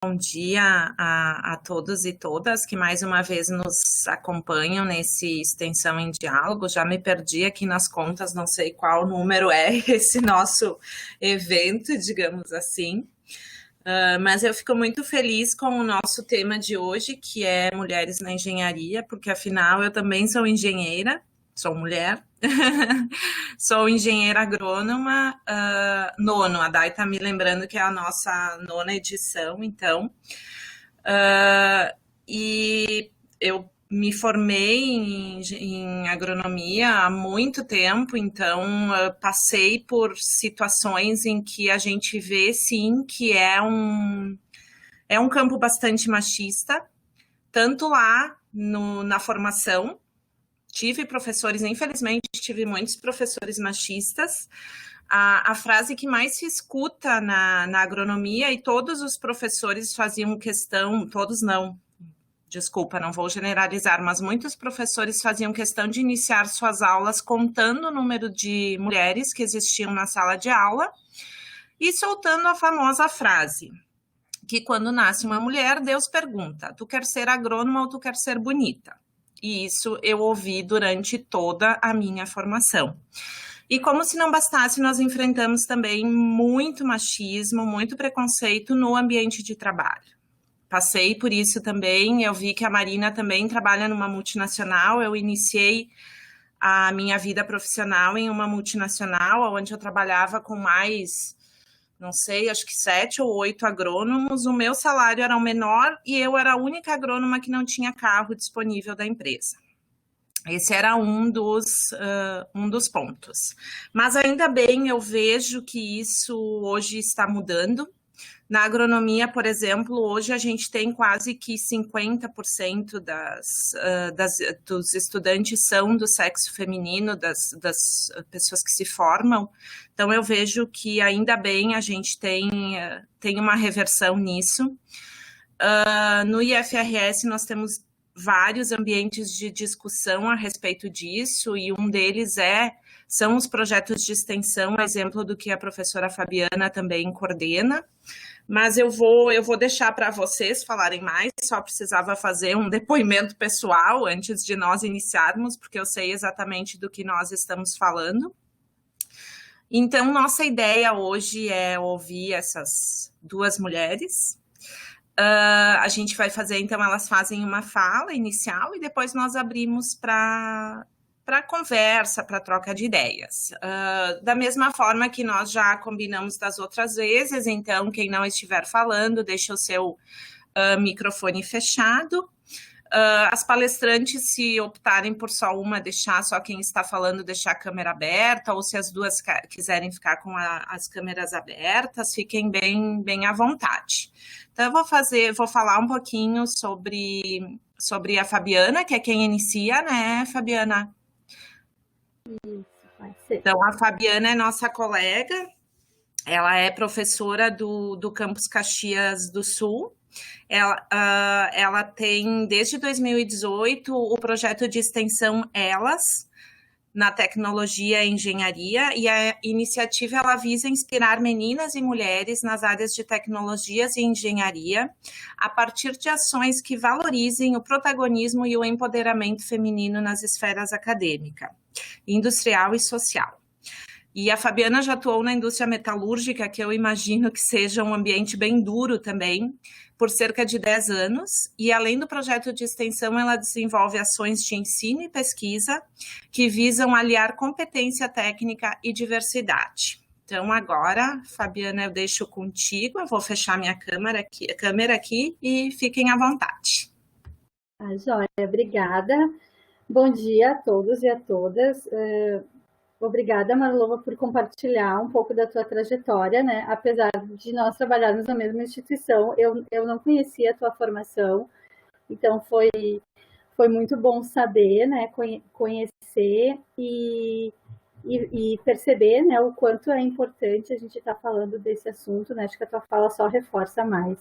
Bom dia a todos e todas que mais uma vez nos acompanham nesse Extensão em Diálogo. Já me perdi aqui nas contas, não sei qual número é esse nosso evento, digamos assim. Mas eu fico muito feliz com o nosso tema de hoje, que é Mulheres na Engenharia, porque afinal eu também sou engenheira, sou mulher, sou engenheira agrônoma, nono, a Dai está me lembrando que é a nossa nona edição, então, e eu me formei em agronomia há muito tempo, então passei por situações em que a gente vê, sim, que é um campo bastante machista, tanto lá na formação. Tive professores, infelizmente, tive muitos professores machistas. A frase que mais se escuta na agronomia, e todos os professores faziam questão, todos não, desculpa, não vou generalizar, mas muitos professores faziam questão de iniciar suas aulas contando o número de mulheres que existiam na sala de aula e soltando a famosa frase, que quando nasce uma mulher, Deus pergunta, tu quer ser agrônoma ou tu quer ser bonita? E isso eu ouvi durante toda a minha formação. E como se não bastasse, nós enfrentamos também muito machismo, muito preconceito no ambiente de trabalho. Passei por isso também, eu vi que a Marina também trabalha numa multinacional, eu iniciei a minha vida profissional em uma multinacional, onde eu trabalhava com mais, não sei, acho que 7 ou 8 agrônomos, o meu salário era o menor e eu era a única agrônoma que não tinha carro disponível da empresa. Esse era um dos pontos. Mas ainda bem, eu vejo que isso hoje está mudando. Na agronomia, por exemplo, hoje a gente tem quase que 50% dos estudantes são do sexo feminino, das pessoas que se formam. Então, eu vejo que ainda bem a gente tem uma reversão nisso. No IFRS, nós temos vários ambientes de discussão a respeito disso, e um deles são os projetos de extensão, exemplo do que a professora Fabiana também coordena. Mas eu vou deixar para vocês falarem mais, só precisava fazer um depoimento pessoal antes de nós iniciarmos, porque eu sei exatamente do que nós estamos falando. Então, nossa ideia hoje é ouvir essas duas mulheres. A gente vai fazer, então, elas fazem uma fala inicial e depois nós abrimos para conversa, para troca de ideias. Da mesma forma que nós já combinamos das outras vezes, então, quem não estiver falando, deixa o seu microfone fechado. As palestrantes, se optarem por só uma, deixar só quem está falando, deixar a câmera aberta, ou se as duas quiserem ficar com as câmeras abertas, fiquem bem à vontade. Então, eu vou falar um pouquinho sobre a Fabiana, que é quem inicia, né, Fabiana? Isso, pode ser. Então, a Fabiana é nossa colega, ela é professora do Campus Caxias do Sul. Ela tem, desde 2018, o projeto de extensão Elas, na tecnologia e engenharia, e a iniciativa ela visa inspirar meninas e mulheres nas áreas de tecnologias e engenharia, a partir de ações que valorizem o protagonismo e o empoderamento feminino nas esferas acadêmica, industrial e social. E a Fabiana já atuou na indústria metalúrgica, que eu imagino que seja um ambiente bem duro também, por cerca de 10 anos, e além do projeto de extensão, ela desenvolve ações de ensino e pesquisa que visam aliar competência técnica e diversidade. Então, agora, Fabiana, eu deixo contigo, eu vou fechar minha câmera aqui e fiquem à vontade. Joia, obrigada. Bom dia a todos e a todas. Obrigada, Marlova, por compartilhar um pouco da tua trajetória, né? Apesar de nós trabalharmos na mesma instituição, eu não conhecia a tua formação, então foi muito bom saber, né? Conhecer e perceber, né? O quanto é importante a gente estar falando desse assunto, né? Acho que a tua fala só reforça mais.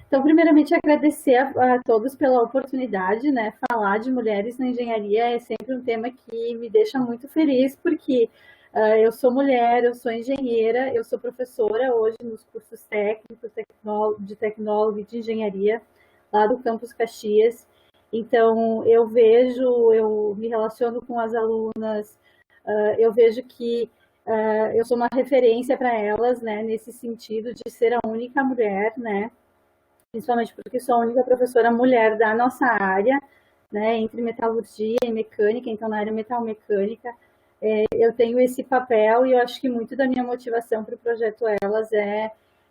Então, primeiramente, agradecer a todos pela oportunidade, né? Falar de mulheres na engenharia é sempre um tema que me deixa muito feliz, porque Eu sou mulher, eu sou engenheira, eu sou professora hoje nos cursos técnicos, de tecnólogo e de engenharia, lá do Campus Caxias. Então, eu me relaciono com as alunas, eu vejo que eu sou uma referência para elas, né, nesse sentido de ser a única mulher, né, principalmente porque sou a única professora mulher da nossa área, né, entre metalurgia e mecânica, então na área metalmecânica, eu tenho esse papel e eu acho que muito da minha motivação para o projeto Elas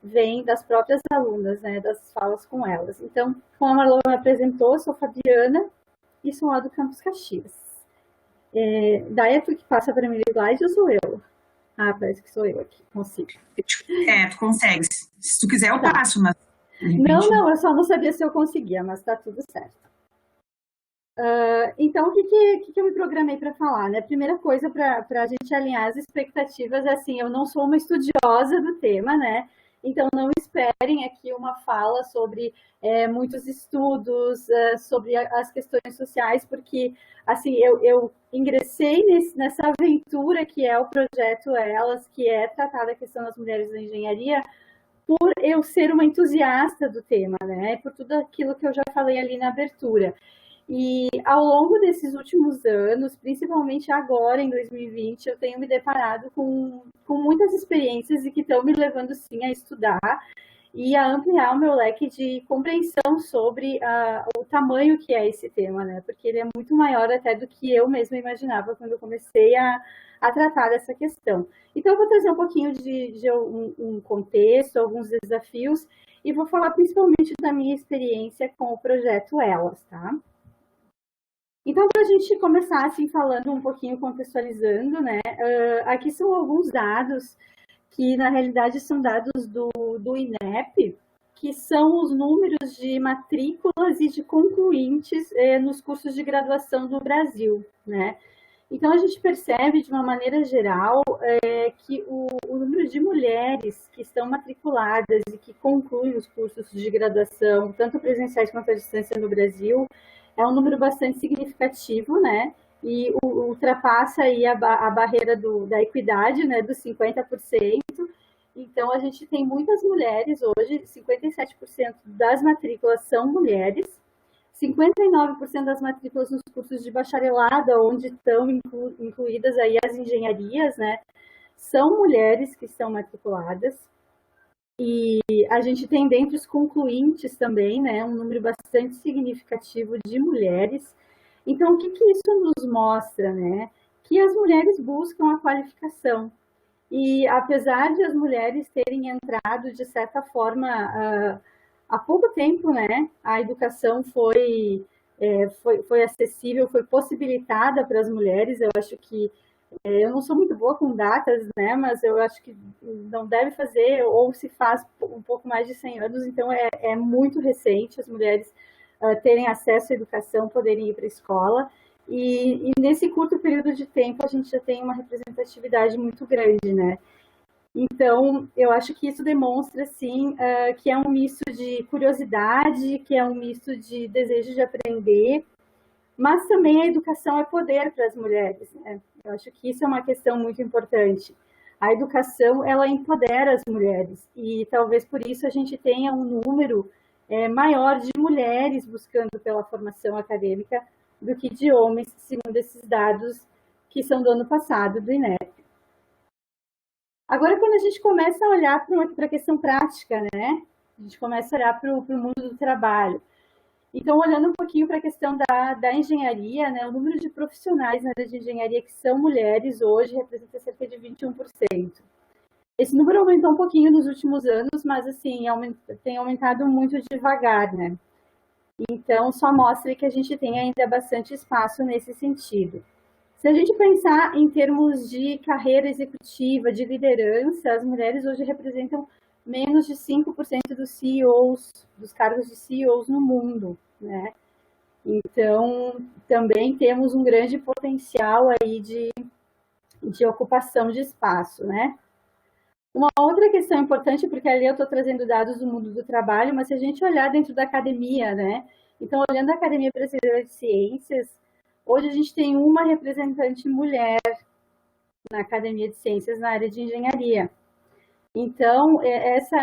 vem das próprias alunas, né, das falas com elas. Então, como a Marlon me apresentou, eu sou Fabiana e sou lá do Campus Caxias. Daí, tu que passa para mim o slide ou sou eu? Ah, parece que sou eu aqui, consigo. Tu consegue. Se tu quiser, eu passo, mas... Não, eu só não sabia se eu conseguia, mas tá tudo certo. Então, o que eu me programei para falar, né? Primeira coisa, para a gente alinhar as expectativas, é assim, eu não sou uma estudiosa do tema, né? Então, não esperem aqui uma fala sobre muitos estudos, sobre as questões sociais, porque, assim, eu ingressei nessa aventura que é o projeto Elas, que é tratar da questão das mulheres na engenharia, por eu ser uma entusiasta do tema, né? Por tudo aquilo que eu já falei ali na abertura. E ao longo desses últimos anos, principalmente agora em 2020, eu tenho me deparado com muitas experiências e que estão me levando sim a estudar e a ampliar o meu leque de compreensão sobre o tamanho que é esse tema, né? Porque ele é muito maior até do que eu mesma imaginava quando eu comecei a tratar dessa questão. Então, eu vou trazer um pouquinho de um contexto, alguns desafios, e vou falar principalmente da minha experiência com o projeto Elas, tá? Então, para a gente começar assim falando um pouquinho, contextualizando, né? Aqui são alguns dados que, na realidade, são dados do INEP, que são os números de matrículas e de concluintes nos cursos de graduação do Brasil, né? Então, a gente percebe, de uma maneira geral, que o número de mulheres que estão matriculadas e que concluem os cursos de graduação, tanto presenciais quanto à distância no Brasil, é um número bastante significativo, né? E ultrapassa aí a barreira da equidade, né, dos 50%. Então, a gente tem muitas mulheres hoje, 57% das matrículas são mulheres, 59% das matrículas nos cursos de bacharelado, onde estão incluídas aí as engenharias, né, são mulheres que estão matriculadas. E a gente tem dentre os concluintes também, né, um número bastante significativo de mulheres. Então, o que isso nos mostra, né? Que as mulheres buscam a qualificação. E apesar de as mulheres terem entrado, de certa forma, há pouco tempo, né, a educação foi acessível, foi possibilitada para as mulheres. Eu acho que eu não sou muito boa com datas, né, mas eu acho que não deve fazer, ou se faz um pouco mais de 100 anos, então é muito recente as mulheres terem acesso à educação, poderem ir para a escola, e nesse curto período de tempo a gente já tem uma representatividade muito grande, né. Então, eu acho que isso demonstra, sim, que é um misto de curiosidade, que é um misto de desejo de aprender, mas também a educação é poder para as mulheres, né? Eu acho que isso é uma questão muito importante. A educação, ela empodera as mulheres e talvez por isso a gente tenha um número maior de mulheres buscando pela formação acadêmica do que de homens, segundo esses dados que são do ano passado, do INEP. Agora, quando a gente começa a olhar para a questão prática, né? A gente começa a olhar para o mundo do trabalho. Então, olhando um pouquinho para a questão da engenharia, né, o número de profissionais na área de engenharia que são mulheres hoje representa cerca de 21%. Esse número aumentou um pouquinho nos últimos anos, mas assim, tem aumentado muito devagar, né? Então, só mostra que a gente tem ainda bastante espaço nesse sentido. Se a gente pensar em termos de carreira executiva, de liderança, as mulheres hoje representam menos de 5% dos CEOs, dos cargos de CEOs no mundo, né? Então, também temos um grande potencial aí de ocupação de espaço, né? Uma outra questão importante, porque ali eu estou trazendo dados do mundo do trabalho, mas se a gente olhar dentro da academia, né? Então, olhando a Academia Brasileira de Ciências, hoje a gente tem uma representante mulher na Academia de Ciências na área de engenharia. Então, essa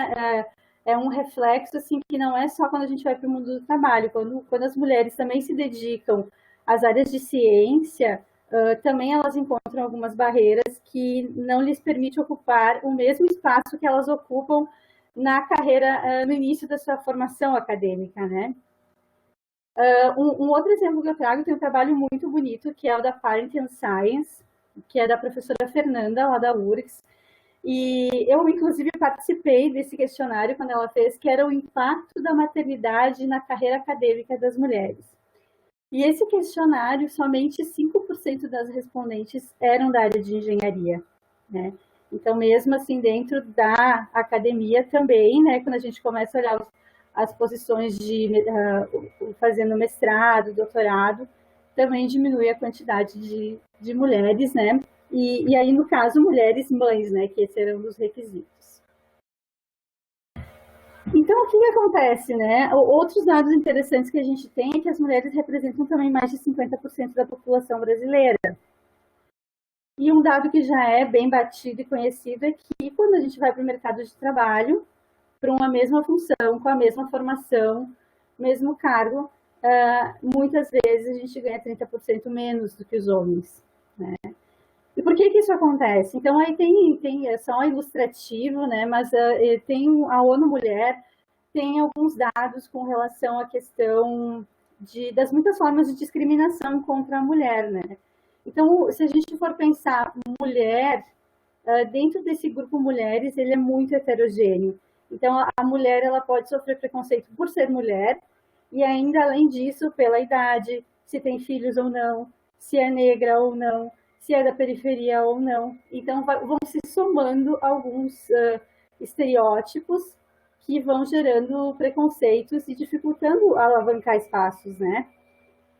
é um reflexo assim, que não é só quando a gente vai para o mundo do trabalho, quando as mulheres também se dedicam às áreas de ciência, também elas encontram algumas barreiras que não lhes permitem ocupar o mesmo espaço que elas ocupam na carreira, no início da sua formação acadêmica, né? Um outro exemplo que eu trago tem um trabalho muito bonito, que é o da Parenting Science, que é da professora Fernanda, lá da URGS, e eu, inclusive, participei desse questionário quando ela fez, que era o impacto da maternidade na carreira acadêmica das mulheres. E esse questionário, somente 5% das respondentes eram da área de engenharia, né? Então, mesmo assim, dentro da academia também, né, quando a gente começa a olhar as posições de fazendo mestrado, doutorado, também diminui a quantidade de mulheres, né? E aí, no caso, mulheres mães, né, que esse era um dos requisitos. Então, o que acontece, né? Outros dados interessantes que a gente tem é que as mulheres representam também mais de 50% da população brasileira. E um dado que já é bem batido e conhecido é que quando a gente vai para o mercado de trabalho, para uma mesma função, com a mesma formação, mesmo cargo, muitas vezes a gente ganha 30% menos do que os homens, né? E por que isso acontece? Então, aí é só ilustrativo, né? Mas tem a ONU Mulher, tem alguns dados com relação à questão das muitas formas de discriminação contra a mulher, né? Então, se a gente for pensar mulher, dentro desse grupo mulheres, ele é muito heterogêneo. Então, a mulher ela pode sofrer preconceito por ser mulher, e ainda, além disso, pela idade, se tem filhos ou não, se é negra ou não, se é da periferia ou não. Então, vão se somando alguns estereótipos que vão gerando preconceitos e dificultando alavancar espaços, né?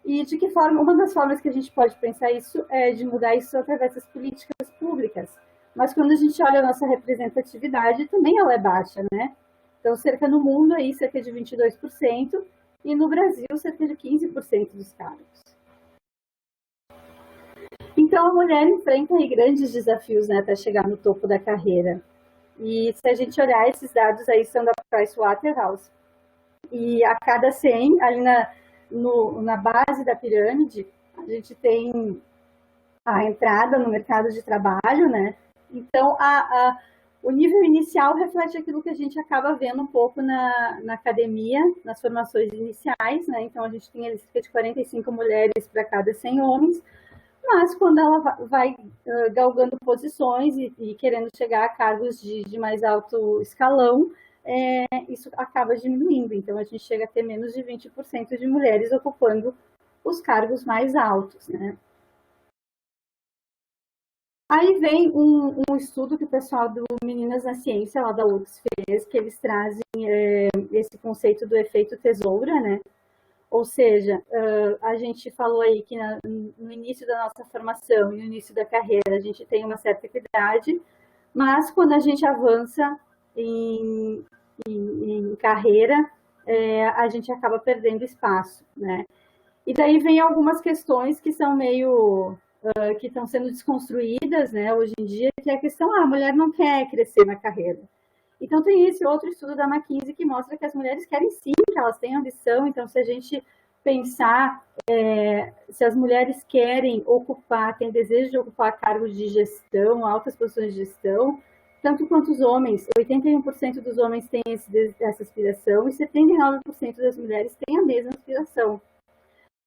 E de que forma, uma das formas que a gente pode pensar isso é de mudar isso através das políticas públicas. Mas quando a gente olha a nossa representatividade, também ela é baixa, né? Então, no mundo, aí, cerca de 22%, e no Brasil, cerca de 15% dos cargos. Então, a mulher enfrenta aí grandes desafios, né, até chegar no topo da carreira. E se a gente olhar, esses dados aí são da Pricewaterhouse. E a cada 100, ali na base da pirâmide, a gente tem a entrada no mercado de trabalho, né? Então, o nível inicial reflete aquilo que a gente acaba vendo um pouco na academia, nas formações iniciais, né? Então, a gente tem ali cerca de 45 mulheres para cada 100 homens, mas quando ela vai galgando posições e querendo chegar a cargos de mais alto escalão, isso acaba diminuindo. Então, a gente chega a ter menos de 20% de mulheres ocupando os cargos mais altos, né? Aí vem um estudo que o pessoal do Meninas na Ciência, lá da URGS, fez, que eles trazem esse conceito do efeito tesoura, né? Ou seja, a gente falou aí que no início da nossa formação e no início da carreira a gente tem uma certa equidade, mas quando a gente avança em carreira, a gente acaba perdendo espaço, né? E daí vem algumas questões que são meio... que estão sendo desconstruídas, né, hoje em dia, que é a questão, a mulher não quer crescer na carreira. Então, tem esse outro estudo da McKinsey que mostra que as mulheres querem sim, que elas têm ambição. Então, se a gente pensar, se as mulheres querem ocupar, têm desejo de ocupar cargos de gestão, altas posições de gestão, tanto quanto os homens, 81% dos homens têm essa aspiração e 79% das mulheres têm a mesma aspiração.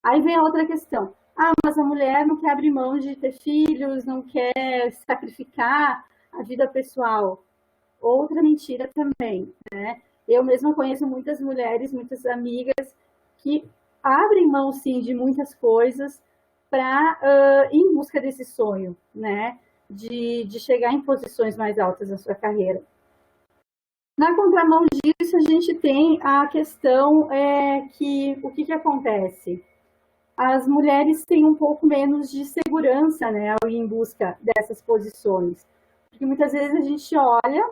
Aí vem a outra questão. Mas a mulher não quer abrir mão de ter filhos, não quer sacrificar a vida pessoal. Outra mentira também, né? Eu mesma conheço muitas mulheres, muitas amigas que abrem mão, sim, de muitas coisas para ir em busca desse sonho, né? De chegar em posições mais altas na sua carreira. Na contramão disso, a gente tem a questão o que acontece? As mulheres têm um pouco menos de segurança, né, ao ir em busca dessas posições. Porque muitas vezes a gente olha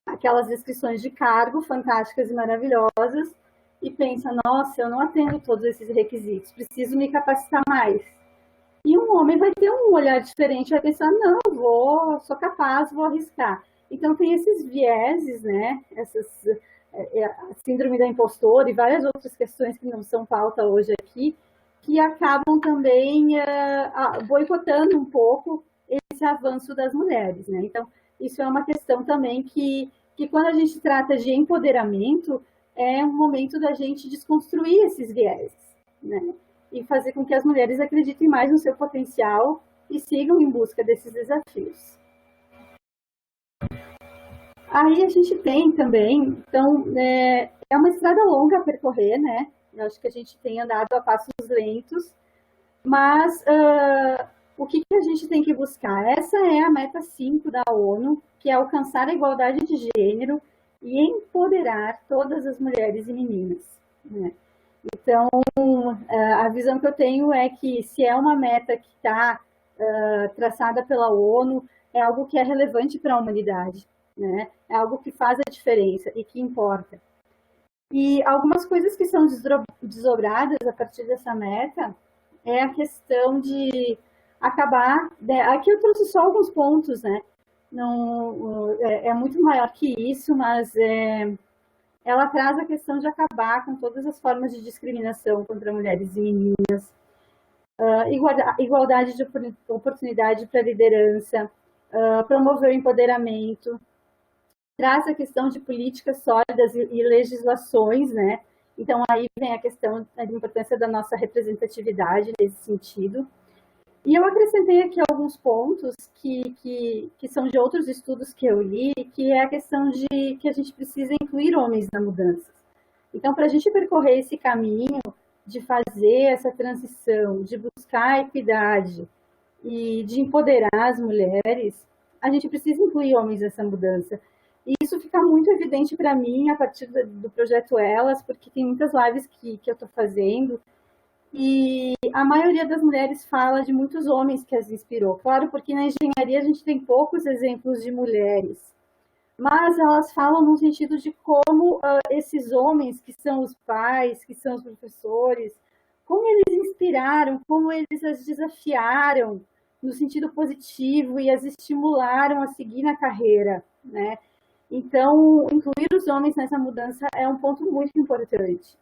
aquelas descrições de cargo fantásticas e maravilhosas e pensa, nossa, eu não atendo todos esses requisitos, preciso me capacitar mais. E um homem vai ter um olhar diferente, vai pensar, não, sou capaz, vou arriscar. Então tem esses vieses, né? A síndrome da impostora e várias outras questões que não são pauta hoje aqui, que acabam também boicotando um pouco esse avanço das mulheres, né? Então, isso é uma questão também que quando a gente trata de empoderamento, é um momento da gente desconstruir esses vieses, né? E fazer com que as mulheres acreditem mais no seu potencial e sigam em busca desses desafios. Aí a gente tem também, então, é uma estrada longa a percorrer, né? Eu acho que a gente tem andado a passos lentos, mas o que a gente tem que buscar? Essa é a meta 5 da ONU, que é alcançar a igualdade de gênero e empoderar todas as mulheres e meninas, né? Então, a visão que eu tenho é que se é uma meta que está traçada pela ONU, é algo que é relevante para a humanidade, né? É algo que faz a diferença e que importa. E algumas coisas que são desdobradas a partir dessa meta é a questão de acabar... Aqui eu trouxe só alguns pontos, né? Não, é muito maior que isso, mas ela traz a questão de acabar com todas as formas de discriminação contra mulheres e meninas, igualdade de oportunidade para liderança, promover o empoderamento, traz a questão de políticas sólidas e legislações, né? Então, aí vem a questão da importância da nossa representatividade nesse sentido. E eu acrescentei aqui alguns pontos que são de outros estudos que eu li, que é a questão de que a gente precisa incluir homens na mudança. Então, para a gente percorrer esse caminho de fazer essa transição, de buscar a equidade e de empoderar as mulheres, a gente precisa incluir homens nessa mudança. E isso fica muito evidente para mim a partir do projeto Elas, porque tem muitas lives que eu estou fazendo, e a maioria das mulheres fala de muitos homens que as inspirou. Claro, porque na engenharia a gente tem poucos exemplos de mulheres, mas elas falam no sentido de como esses homens, que são os pais, que são os professores, como eles inspiraram, como eles as desafiaram no sentido positivo e as estimularam a seguir na carreira, né? Então, incluir os homens nessa mudança é um ponto muito importante.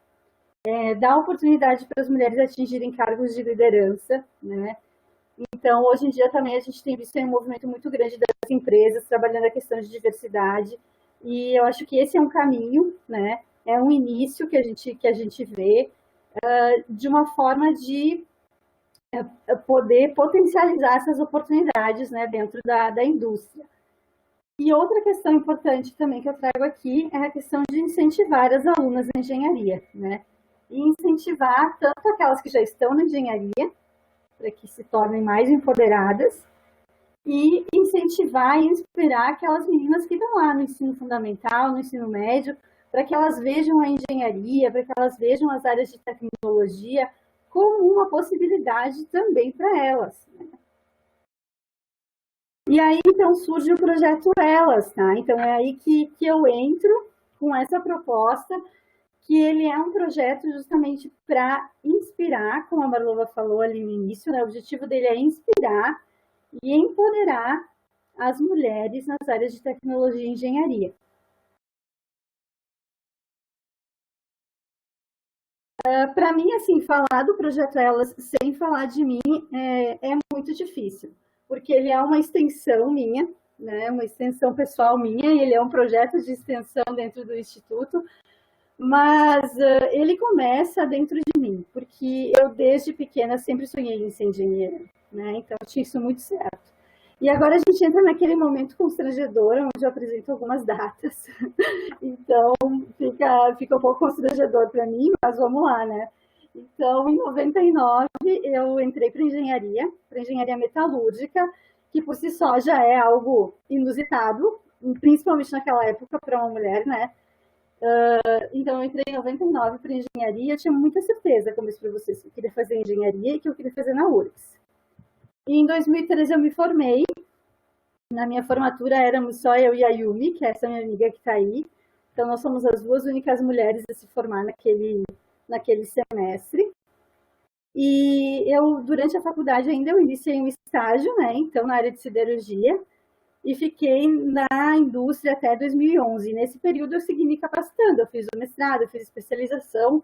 Dar oportunidade para as mulheres atingirem cargos de liderança, né? Então, hoje em dia também a gente tem visto um movimento muito grande das empresas trabalhando a questão de diversidade, e eu acho que esse é um caminho, né? É um início que a gente vê de uma forma de poder potencializar essas oportunidades, né, dentro da indústria. E outra questão importante também que eu trago aqui é a questão de incentivar as alunas na engenharia, né? E incentivar tanto aquelas que já estão na engenharia, para que se tornem mais empoderadas, e incentivar e inspirar aquelas meninas que estão lá no ensino fundamental, no ensino médio, para que elas vejam a engenharia, para que elas vejam as áreas de tecnologia como uma possibilidade também para elas, né? E aí, então, surge o projeto Elas, tá? Então, é aí que eu entro com essa proposta, que ele é um projeto justamente para inspirar, como a Marlova falou ali no início, né? O objetivo dele é inspirar e empoderar as mulheres nas áreas de tecnologia e engenharia. Para mim, assim, falar do projeto Elas sem falar de mim é muito difícil, porque ele é uma extensão minha, né? Uma extensão pessoal minha, e ele é um projeto de extensão dentro do Instituto, mas ele começa dentro de mim, porque eu desde pequena sempre sonhei em ser engenheira, né? Então eu tinha isso muito certo. E agora a gente entra naquele momento constrangedor, onde eu apresento algumas datas, então fica um pouco constrangedor para mim, mas vamos lá, né? Então, em 99, eu entrei para engenharia metalúrgica, que por si só já é algo inusitado, principalmente naquela época para uma mulher, né? Então, eu entrei em 99 para engenharia, eu tinha muita certeza, como eu disse para vocês, que eu queria fazer engenharia e que eu queria fazer na URGS. E em 2013 eu me formei. Na minha formatura éramos só eu e a Yumi, que é essa minha amiga que está aí. Então, nós somos as duas únicas mulheres a se formar naquele semestre. E eu, durante a faculdade ainda, eu iniciei um estágio, né, então, na área de siderurgia, e fiquei na indústria até 2011. Nesse período eu segui me capacitando, eu fiz o mestrado, eu fiz especialização,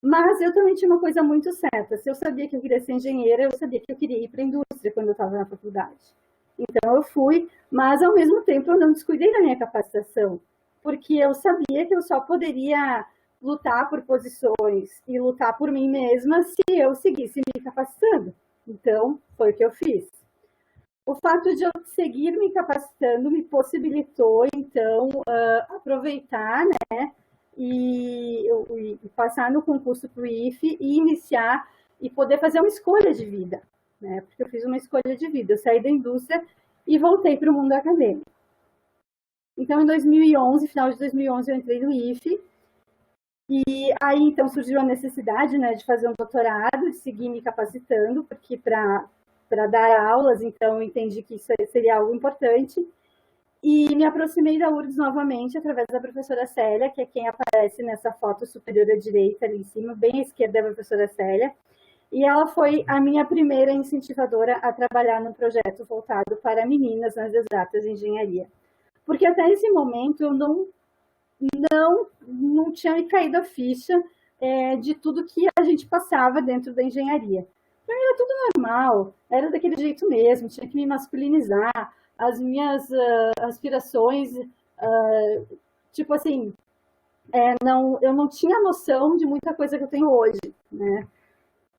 mas eu também tinha uma coisa muito certa. Se eu sabia que eu queria ser engenheira, eu sabia que eu queria ir para a indústria quando eu estava na faculdade. Então eu fui, mas ao mesmo tempo eu não descuidei da minha capacitação, porque eu sabia que eu só poderia lutar por posições e lutar por mim mesma se eu seguisse me capacitando. Então foi o que eu fiz. O fato de eu seguir me capacitando me possibilitou, então, aproveitar, né, e passar no concurso para o IFE e iniciar e poder fazer uma escolha de vida, né, porque eu fiz uma escolha de vida, eu saí da indústria e voltei para o mundo acadêmico. Então, em 2011, final de 2011, eu entrei no IFE, e aí, então, surgiu a necessidade, né, de fazer um doutorado, de seguir me capacitando, porque para dar aulas, então eu entendi que isso seria algo importante. E me aproximei da URGS novamente através da professora Célia, que é quem aparece nessa foto superior à direita, ali em cima, bem à esquerda da professora Célia. E ela foi a minha primeira incentivadora a trabalhar num projeto voltado para meninas nas exatas de engenharia. Porque até esse momento eu não tinha me caído a ficha de tudo que a gente passava dentro da engenharia. Para mim era tudo normal, era daquele jeito mesmo, tinha que me masculinizar, as minhas aspirações, tipo assim, eu não tinha noção de muita coisa que eu tenho hoje, né?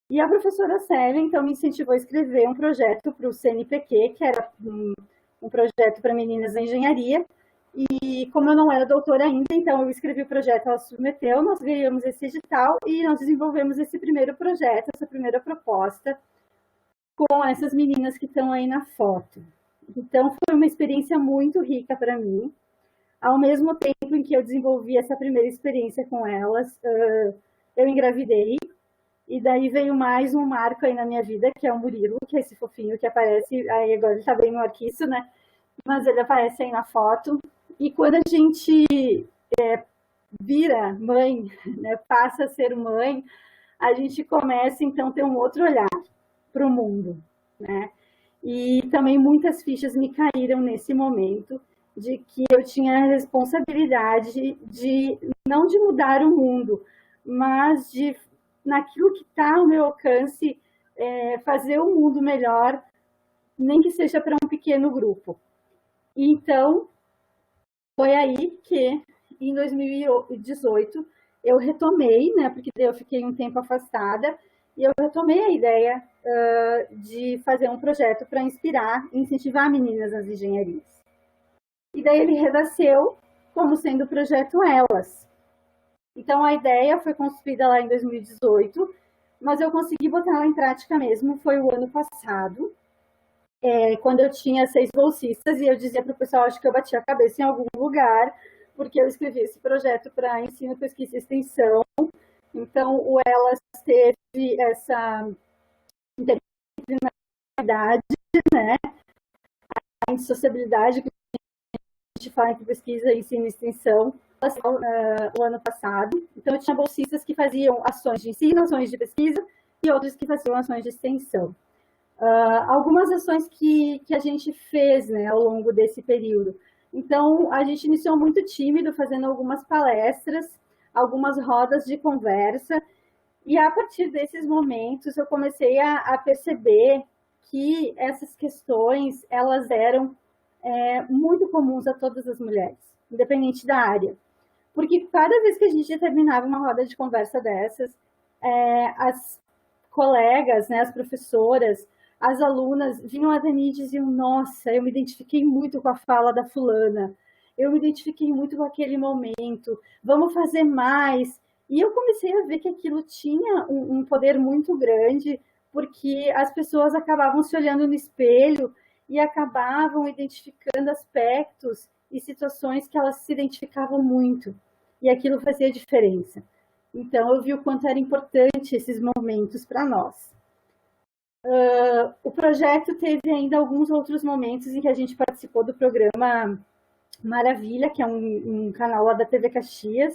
E a professora Célia, então, me incentivou a escrever um projeto para o CNPq, que era um projeto para meninas na engenharia, e como eu não era doutora ainda, então eu escrevi o projeto, ela submeteu, nós ganhamos esse edital e nós desenvolvemos esse primeiro projeto, essa primeira proposta com essas meninas que estão aí na foto. Então foi uma experiência muito rica para mim. Ao mesmo tempo em que eu desenvolvi essa primeira experiência com elas, eu engravidei, e daí veio mais um marco aí na minha vida, que é o Murilo, que é esse fofinho que aparece, aí agora ele está bem maior que isso, né? Mas ele aparece aí na foto. E quando a gente vira mãe, né, passa a ser mãe, a gente começa, então, a ter um outro olhar para o mundo, né? E também muitas fichas me caíram nesse momento de que eu tinha a responsabilidade de, não de mudar o mundo, mas de, naquilo que está ao meu alcance, fazer o mundo melhor, nem que seja para um pequeno grupo. Então, foi aí que, em 2018, eu retomei, né, porque eu fiquei um tempo afastada, e eu retomei a ideia de fazer um projeto para inspirar e incentivar meninas nas engenharias. E daí ele renasceu como sendo o projeto Elas. Então, a ideia foi construída lá em 2018, mas eu consegui botar ela em prática mesmo, foi o ano passado, quando eu tinha 6 bolsistas, e eu dizia para o pessoal, acho que eu bati a cabeça em algum lugar, porque eu escrevi esse projeto para ensino, pesquisa e extensão. Então, o Elas teve essa interdisciplinaridade, né? A indissociabilidade que a gente fala entre pesquisa, ensino e extensão, o ano passado. Então, eu tinha bolsistas que faziam ações de ensino, ações de pesquisa, e outros que faziam ações de extensão. Algumas ações que a gente fez, né, ao longo desse período. Então, a gente iniciou muito tímido, fazendo algumas palestras, algumas rodas de conversa, e a partir desses momentos eu comecei a perceber que essas questões, elas eram muito comuns a todas as mulheres, independente da área. Porque cada vez que a gente terminava uma roda de conversa dessas, as colegas, né, as professoras, as alunas vinham até mim e diziam, nossa, eu me identifiquei muito com a fala da fulana, eu me identifiquei muito com aquele momento, vamos fazer mais. E eu comecei a ver que aquilo tinha um poder muito grande, porque as pessoas acabavam se olhando no espelho e acabavam identificando aspectos e situações que elas se identificavam muito, e aquilo fazia diferença. Então, eu vi o quanto era importante esses momentos para nós. O projeto teve ainda alguns outros momentos em que a gente participou do programa Maravilha, que é um canal lá da TV Caxias,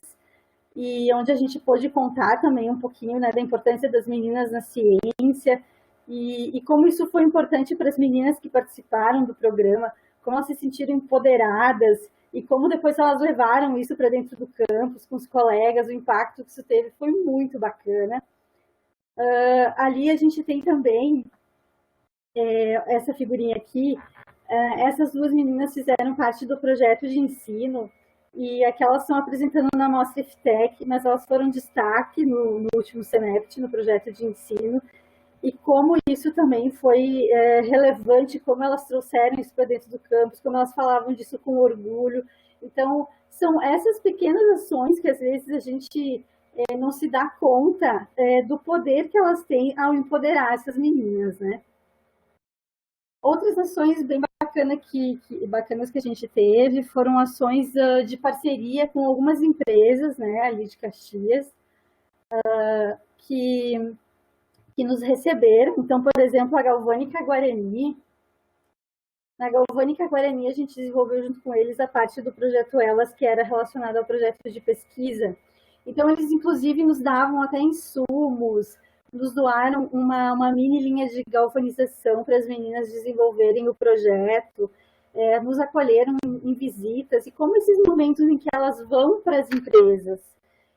e onde a gente pôde contar também um pouquinho, né, da importância das meninas na ciência e como isso foi importante para as meninas que participaram do programa, como elas se sentiram empoderadas e como depois elas levaram isso para dentro do campus com os colegas, o impacto que isso teve foi muito bacana. Ali a gente tem também essa figurinha aqui. Essas duas meninas fizeram parte do projeto de ensino e aquelas estão apresentando na Mostra IFTEC, mas elas foram destaque no último semestre no projeto de ensino, e como isso também foi relevante, como elas trouxeram isso para dentro do campus, como elas falavam disso com orgulho. Então, são essas pequenas ações que às vezes a gente não se dá conta do poder que elas têm ao empoderar essas meninas, né? Outras ações bem bacanas que a gente teve foram ações de parceria com algumas empresas, né, ali de Caxias, que nos receberam. Então, por exemplo, a Galvânica Guarani. Na Galvânica Guarani, a gente desenvolveu junto com eles a parte do projeto Elas, que era relacionado ao projeto de pesquisa. Então, eles, inclusive, nos davam até insumos, nos doaram uma mini linha de galvanização para as meninas desenvolverem o projeto, nos acolheram em visitas, e como esses momentos em que elas vão para as empresas,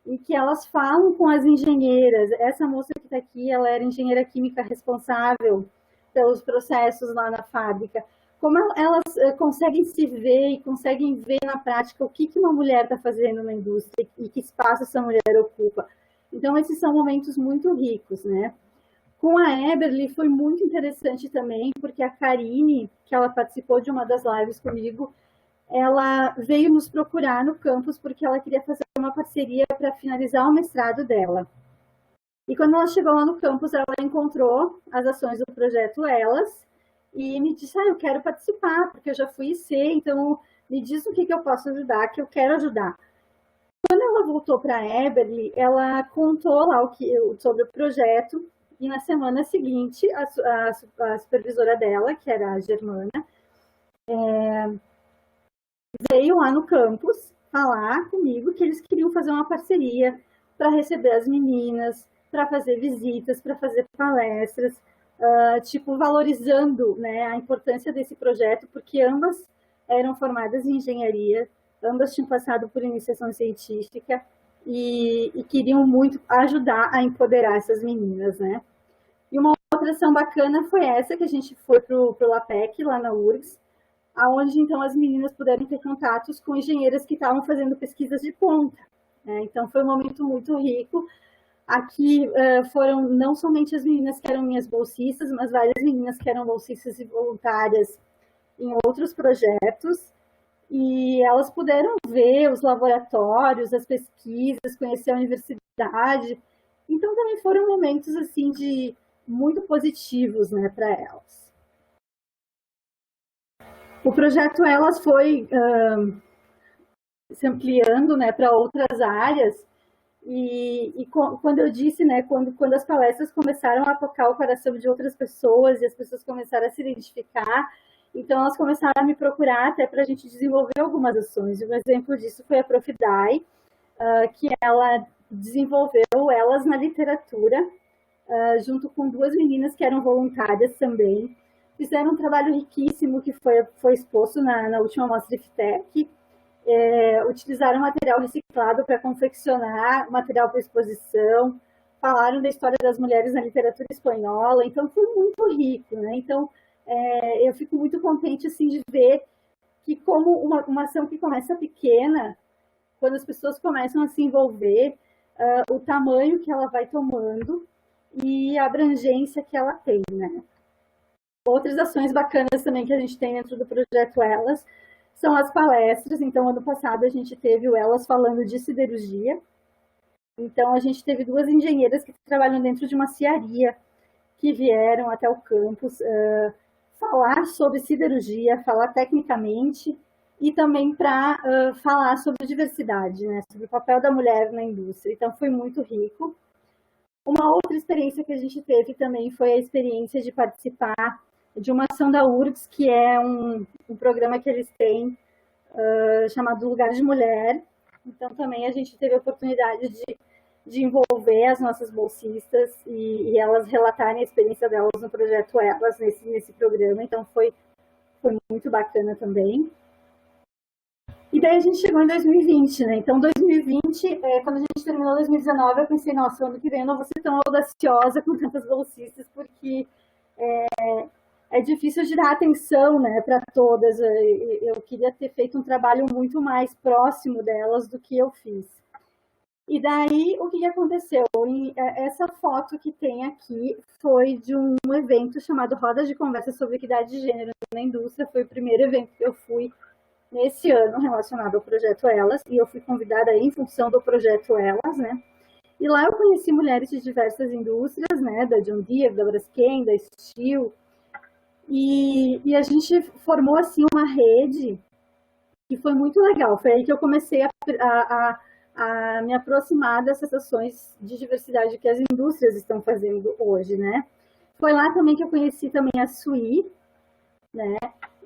em que elas falam com as engenheiras. Essa moça que está aqui, ela era engenheira química responsável pelos processos lá na fábrica. Como elas conseguem se ver e conseguem ver na prática o que uma mulher está fazendo na indústria e que espaço essa mulher ocupa. Então, esses são momentos muito ricos, né? Com a Eberly foi muito interessante também, porque a Karine, que ela participou de uma das lives comigo, ela veio nos procurar no campus porque ela queria fazer uma parceria para finalizar o mestrado dela. E quando ela chegou lá no campus, ela encontrou as ações do projeto Elas e me disse, eu quero participar, porque eu já fui IC, então me diz o que eu posso ajudar, que eu quero ajudar. Quando ela voltou para a Eberly, ela contou lá sobre o projeto, e na semana seguinte, a supervisora dela, que era a Germana, veio lá no campus falar comigo que eles queriam fazer uma parceria para receber as meninas, para fazer visitas, para fazer palestras, valorizando, né, a importância desse projeto, porque ambas eram formadas em engenharia, ambas tinham passado por iniciação científica e queriam muito ajudar a empoderar essas meninas, né? E uma outra ação bacana foi essa, que a gente foi para o LAPEC, lá na URGS, onde, então, as meninas puderam ter contatos com engenheiras que estavam fazendo pesquisas de ponta, né? Então, foi um momento muito rico. Aqui foram não somente as meninas que eram minhas bolsistas, mas várias meninas que eram bolsistas e voluntárias em outros projetos, e elas puderam ver os laboratórios, as pesquisas, conhecer a universidade. Então, também foram momentos assim muito positivos, né, para elas. O projeto Elas foi se ampliando, né, para outras áreas, e quando eu disse, né, quando as palestras começaram a tocar o coração de outras pessoas e as pessoas começaram a se identificar, então elas começaram a me procurar até para a gente desenvolver algumas ações. Um exemplo disso foi a Prof. Dai, que ela desenvolveu Elas na literatura, junto com duas meninas que eram voluntárias também. Fizeram um trabalho riquíssimo que foi exposto na última Mostra IFTEC. Utilizaram material reciclado para confeccionar material para exposição, falaram da história das mulheres na literatura espanhola, então foi muito rico, né? Então, eu fico muito contente assim, de ver que como uma ação que começa pequena, quando as pessoas começam a se envolver, o tamanho que ela vai tomando e a abrangência que ela tem, né? Outras ações bacanas também que a gente tem dentro do projeto Elas são as palestras. Então, ano passado a gente teve o Elas falando de siderurgia. Então, a gente teve duas engenheiras que trabalham dentro de uma serraria que vieram até o campus falar sobre siderurgia, falar tecnicamente e também para falar sobre diversidade, né, sobre o papel da mulher na indústria. Então, foi muito rico. Uma outra experiência que a gente teve também foi a experiência de participar de uma ação da URGS, que é um programa que eles têm chamado Lugar de Mulher, Então, também a gente teve a oportunidade de envolver as nossas bolsistas e elas relatarem a experiência delas no projeto Elas, nesse programa. Então, foi muito bacana também. E daí a gente chegou em 2020, né? Então, 2020, quando a gente terminou 2019, eu pensei, nossa, ano que vem eu não vou ser tão audaciosa com tantas bolsistas, porque é difícil de dar atenção, né, para todas. Eu queria ter feito um trabalho muito mais próximo delas do que eu fiz. E daí, o que aconteceu? Essa foto que tem aqui foi de um evento chamado Roda de Conversa sobre Equidade de Gênero na Indústria. Foi o primeiro evento que eu fui nesse ano relacionado ao Projeto Elas, e eu fui convidada em função do Projeto Elas, né? E lá eu conheci mulheres de diversas indústrias, né? Da John Deere, da Braskem, da Steel, e a gente formou, assim, uma rede que foi muito legal. Foi aí que eu comecei a me aproximar dessas ações de diversidade que as indústrias estão fazendo hoje, né? Foi lá também que eu conheci também a Sui, né?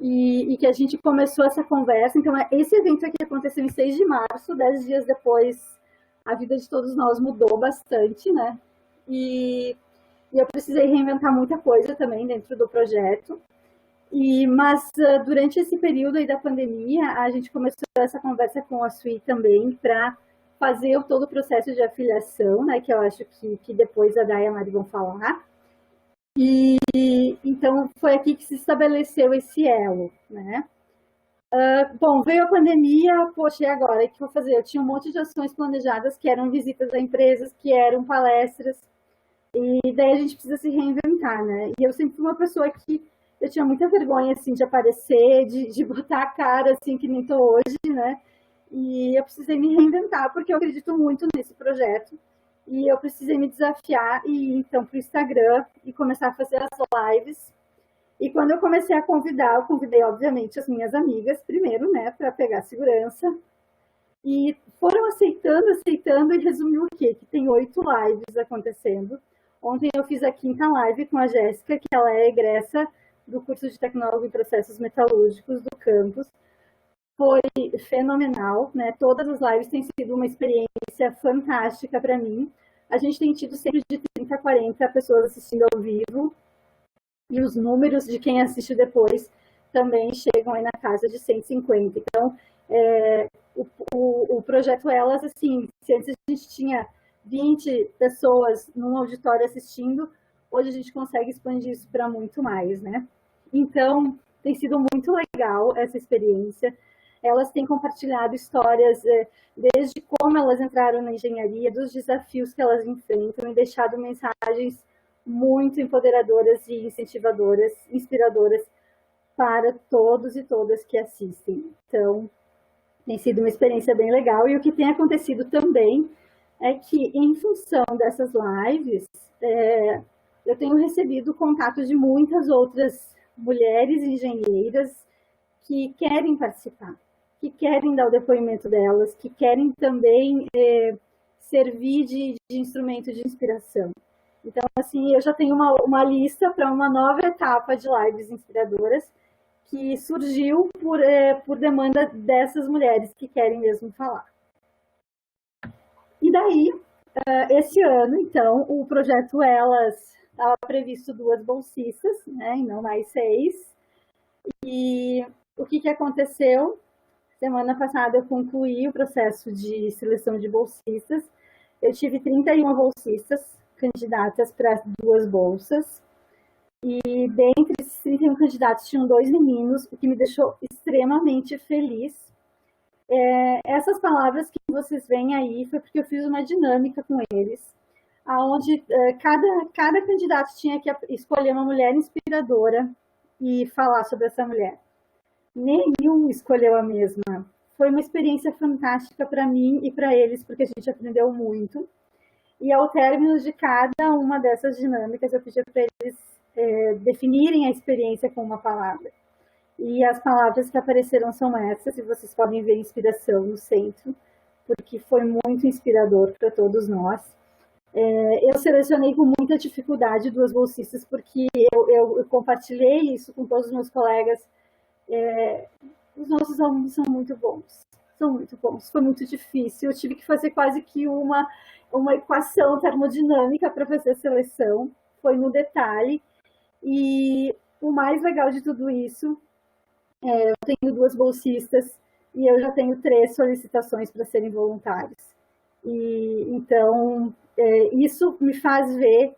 E que a gente começou essa conversa. Então, esse evento aqui aconteceu em 6 de março, 10 dias depois, a vida de todos nós mudou bastante, né? E eu precisei reinventar muita coisa também dentro do projeto. Mas durante esse período aí da pandemia, a gente começou essa conversa com a Sui também para fazer todo o processo de afiliação, né, que eu acho que depois a Day e a Mari vão falar. E então foi aqui que se estabeleceu esse elo, né? Bom, veio a pandemia, poxa, e agora? O que eu vou fazer? Eu tinha um monte de ações planejadas que eram visitas a empresas, que eram palestras, e daí a gente precisa se reinventar, né? E eu sempre fui uma pessoa que eu tinha muita vergonha, assim, de aparecer, de botar a cara, assim, que nem tô hoje, né? E eu precisei me reinventar, porque eu acredito muito nesse projeto. E eu precisei me desafiar e ir, então, para o Instagram e começar a fazer as lives. E quando eu comecei a convidar, eu convidei, obviamente, as minhas amigas primeiro, né, para pegar segurança. E foram aceitando, e resumiu o quê? Que tem 8 lives acontecendo. Ontem eu fiz a 5ª live com a Jéssica, que ela é egressa do curso de Tecnólogo em Processos Metalúrgicos do campus. Foi fenomenal, né? Todas as lives têm sido uma experiência fantástica para mim. A gente tem tido sempre de 30 a 40 pessoas assistindo ao vivo, e os números de quem assiste depois também chegam aí na casa de 150. Então, o projeto Elas, assim, se antes a gente tinha 20 pessoas num auditório assistindo, hoje a gente consegue expandir isso para muito mais, né? Então, tem sido muito legal essa experiência. Elas têm compartilhado histórias desde como elas entraram na engenharia, dos desafios que elas enfrentam, e deixado mensagens muito empoderadoras e incentivadoras, inspiradoras para todos e todas que assistem. Então, tem sido uma experiência bem legal. E o que tem acontecido também é que, em função dessas lives, eu tenho recebido contatos de muitas outras mulheres engenheiras que querem participar, que querem dar o depoimento delas, que querem também servir de instrumento de inspiração. Então, assim, eu já tenho uma lista para uma nova etapa de lives inspiradoras que surgiu por demanda dessas mulheres que querem mesmo falar. E daí, esse ano, então, o projeto Elas estava previsto 2 bolsistas, né, e não mais 6. E o que aconteceu? Semana passada eu concluí o processo de seleção de bolsistas. Eu tive 31 bolsistas candidatas para 2 bolsas. E dentre esses 31 candidatos tinham 2 meninos, o que me deixou extremamente feliz. Essas palavras que vocês veem aí foi porque eu fiz uma dinâmica com eles, onde cada candidato tinha que escolher uma mulher inspiradora e falar sobre essa mulher. Nenhum escolheu a mesma. Foi uma experiência fantástica para mim e para eles, porque a gente aprendeu muito. E ao término de cada uma dessas dinâmicas, eu pedi para eles definirem a experiência com uma palavra. E as palavras que apareceram são essas, e vocês podem ver inspiração no centro, porque foi muito inspirador para todos nós. Eu selecionei com muita dificuldade 2 bolsistas, porque eu compartilhei isso com todos os meus colegas. Os nossos alunos são muito bons, são muito bons. Foi muito difícil, eu tive que fazer quase que uma equação termodinâmica para fazer a seleção, foi no detalhe. E o mais legal de tudo isso, eu tenho 2 bolsistas e eu já tenho 3 solicitações para serem voluntários. E então isso me faz ver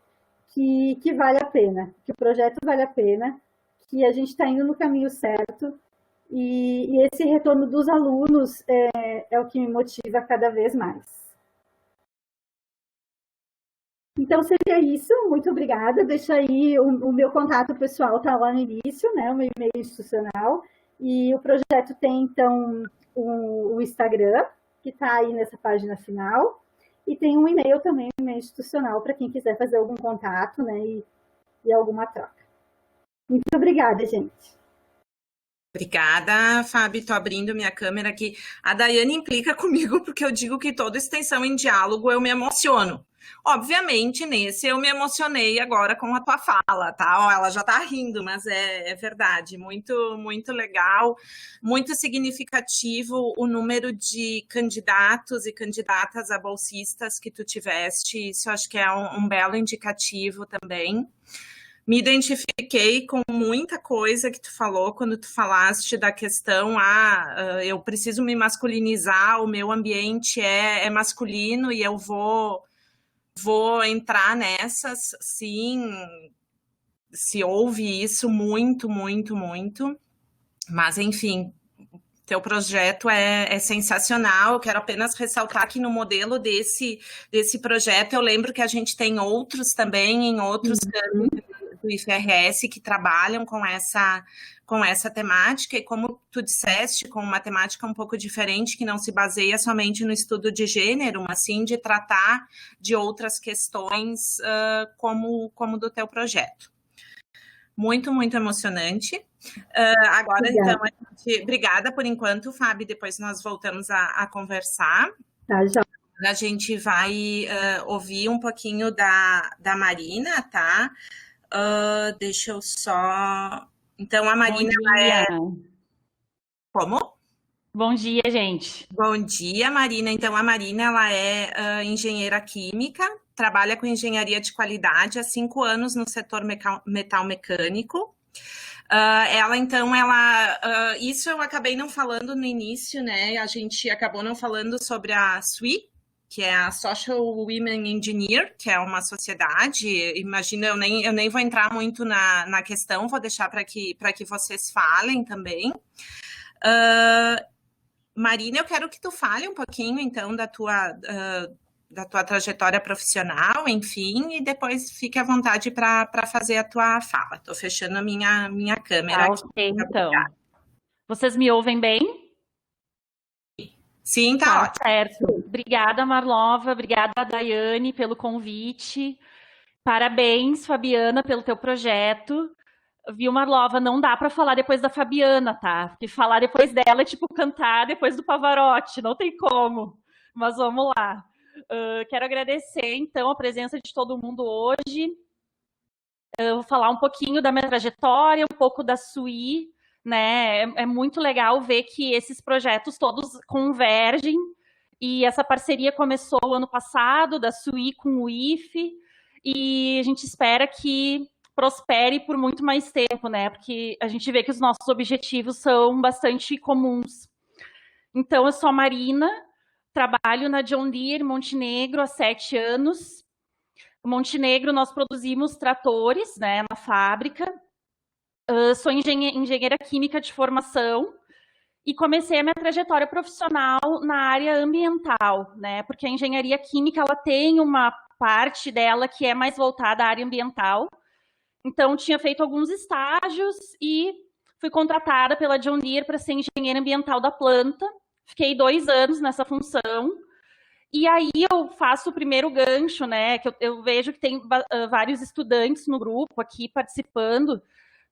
que vale a pena, que o projeto vale a pena, que a gente está indo no caminho certo, e esse retorno dos alunos é o que me motiva cada vez mais. Então seria isso, muito obrigada. Deixa aí o meu contato pessoal, está lá no início, né, o meu e-mail institucional, e o projeto tem então o Instagram, que está aí nessa página final, e tem um e-mail também, um e-mail institucional, para quem quiser fazer algum contato, né, e alguma troca. Muito obrigada, gente. Obrigada, Fábio. Estou abrindo minha câmera aqui. A Daiane implica comigo porque eu digo que toda extensão em diálogo eu me emociono. Obviamente, nesse eu me emocionei agora com a tua fala, tá? Ó, ela já tá rindo, mas é verdade. Muito, muito legal, muito significativo o número de candidatos e candidatas a bolsistas que tu tiveste. Isso acho que é um belo indicativo também. Me identifiquei com muita coisa que tu falou quando tu falaste da questão, eu preciso me masculinizar, o meu ambiente é masculino e eu vou entrar nessas, sim, se ouve isso muito, muito, muito, mas enfim, teu projeto é sensacional. Eu quero apenas ressaltar que no modelo desse projeto, eu lembro que a gente tem outros também em outros campos do IFRS que trabalham com essa temática, e como tu disseste, com uma temática um pouco diferente, que não se baseia somente no estudo de gênero, mas sim de tratar de outras questões como do teu projeto. Muito, muito emocionante. Agora, obrigada. Então, obrigada por enquanto, Fábio, depois nós voltamos a conversar. Tá, já. A gente vai ouvir um pouquinho da Marina, tá? Deixa eu só... Então, a Marina é... Como? Bom dia, gente. Bom dia, Marina. Então, a Marina, ela é engenheira química, trabalha com engenharia de qualidade há 5 anos no setor metal-mecânico. Isso eu acabei não falando no início, né? A gente acabou não falando sobre a SWE, que é a Social Women Engineer, que é uma sociedade. Imagina, eu nem vou entrar muito na questão, vou deixar para que vocês falem também. Marina, eu quero que tu fale um pouquinho, então, da tua trajetória profissional, enfim, e depois fique à vontade para fazer a tua fala. Estou fechando a minha câmera aqui. Ok, então. Vocês me ouvem bem? Sim, tá ótimo. Certo. Obrigada, Marlova. Obrigada, Daiane, pelo convite. Parabéns, Fabiana, pelo teu projeto. Viu, Marlova? Não dá para falar depois da Fabiana, tá? Porque falar depois dela é tipo cantar depois do Pavarotti. Não tem como. Mas vamos lá. Quero agradecer, então, a presença de todo mundo hoje. Eu vou falar um pouquinho da minha trajetória, um pouco da SWE, né? É muito legal ver que esses projetos todos convergem, e essa parceria começou ano passado, da SWE com o IFE, e a gente espera que prospere por muito mais tempo, né? Porque a gente vê que os nossos objetivos são bastante comuns. Então, eu sou a Marina, trabalho na John Deere Montenegro há 7 anos. No Montenegro, nós produzimos tratores, né, na fábrica. Sou engenheira química de formação e comecei a minha trajetória profissional na área ambiental, né, porque a engenharia química ela tem uma parte dela que é mais voltada à área ambiental. Então, tinha feito alguns estágios e fui contratada pela John Deere para ser engenheira ambiental da planta. Fiquei 2 anos nessa função. E aí eu faço o primeiro gancho, né? Que eu vejo que tem vários estudantes no grupo aqui participando.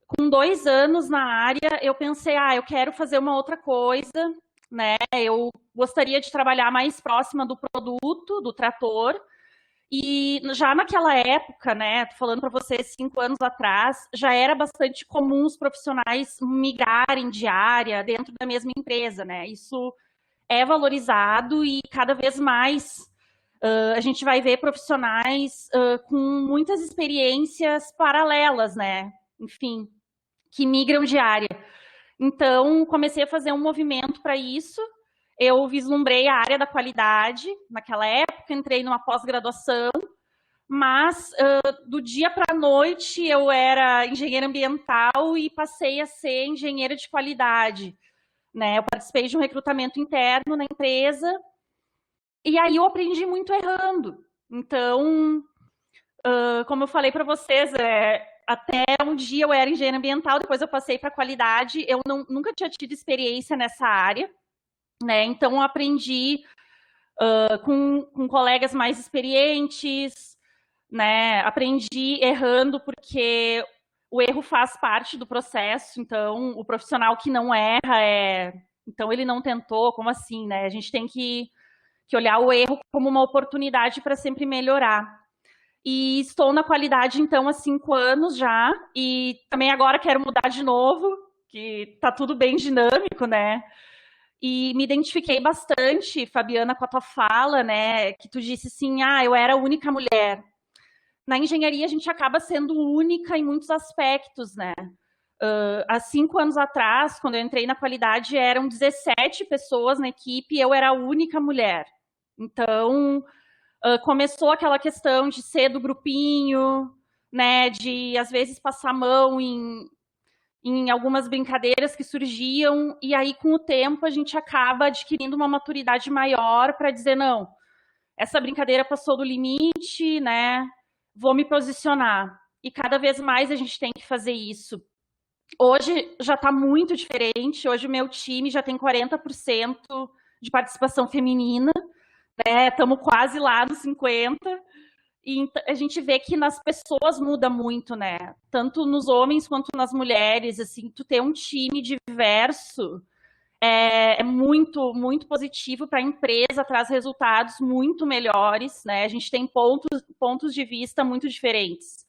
Com 2 anos na área, eu pensei, eu quero fazer uma outra coisa, né? Eu gostaria de trabalhar mais próxima do produto, do trator. E já naquela época, né? Tô falando para vocês, 5 anos atrás, já era bastante comum os profissionais migrarem de área dentro da mesma empresa, né? Isso é valorizado e cada vez mais a gente vai ver profissionais com muitas experiências paralelas, né? Enfim, que migram de área. Então, comecei a fazer um movimento para isso. Eu vislumbrei a área da qualidade naquela época, entrei numa pós-graduação, mas do dia para a noite eu era engenheira ambiental e passei a ser engenheira de qualidade, né? Eu participei de um recrutamento interno na empresa e aí eu aprendi muito errando. Então, como eu falei para vocês, até um dia eu era engenheira ambiental, depois eu passei para qualidade, eu nunca tinha tido experiência nessa área, né? Então eu aprendi com colegas mais experientes, né? Aprendi errando porque o erro faz parte do processo, então o profissional que não erra então ele não tentou, como assim, né? A gente tem que olhar o erro como uma oportunidade para sempre melhorar. E estou na qualidade, então, há 5 anos já, e também agora quero mudar de novo, que tá tudo bem dinâmico, né? E me identifiquei bastante, Fabiana, com a tua fala, né? Que tu disse assim, eu era a única mulher. Na engenharia, a gente acaba sendo única em muitos aspectos, né? Há 5 anos atrás, quando eu entrei na qualidade, eram 17 pessoas na equipe e eu era a única mulher. Então, começou aquela questão de ser do grupinho, né? De, às vezes, passar a mão em algumas brincadeiras que surgiam, e aí, com o tempo, a gente acaba adquirindo uma maturidade maior para dizer, não, essa brincadeira passou do limite, né? Vou me posicionar. E cada vez mais a gente tem que fazer isso. Hoje já está muito diferente, hoje o meu time já tem 40% de participação feminina, né? Estamos quase lá nos 50%. E a gente vê que nas pessoas muda muito, né? Tanto nos homens quanto nas mulheres, assim, tu ter um time diverso é muito, muito positivo para a empresa, traz resultados muito melhores, né? A gente tem pontos de vista muito diferentes.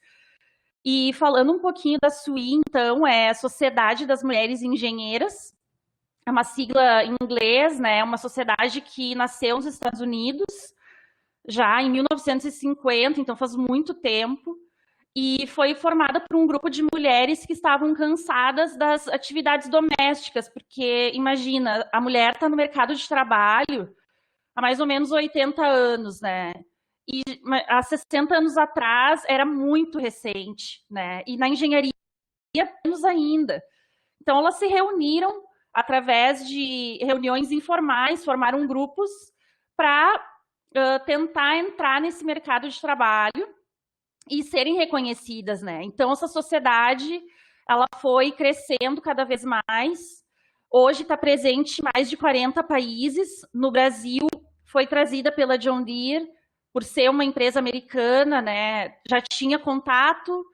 E falando um pouquinho da SWI, então, é a Sociedade das Mulheres Engenheiras, é uma sigla em inglês, né? É uma sociedade que nasceu nos Estados Unidos, já em 1950, então faz muito tempo, e foi formada por um grupo de mulheres que estavam cansadas das atividades domésticas, porque, imagina, a mulher está no mercado de trabalho há mais ou menos 80 anos, né? E há 60 anos atrás era muito recente, né? E na engenharia, menos ainda. Então, elas se reuniram através de reuniões informais, formaram grupos para tentar entrar nesse mercado de trabalho e serem reconhecidas, né? Então, essa sociedade, ela foi crescendo cada vez mais. Hoje está presente em mais de 40 países. No Brasil, foi trazida pela John Deere, por ser uma empresa americana, né? Já tinha contato.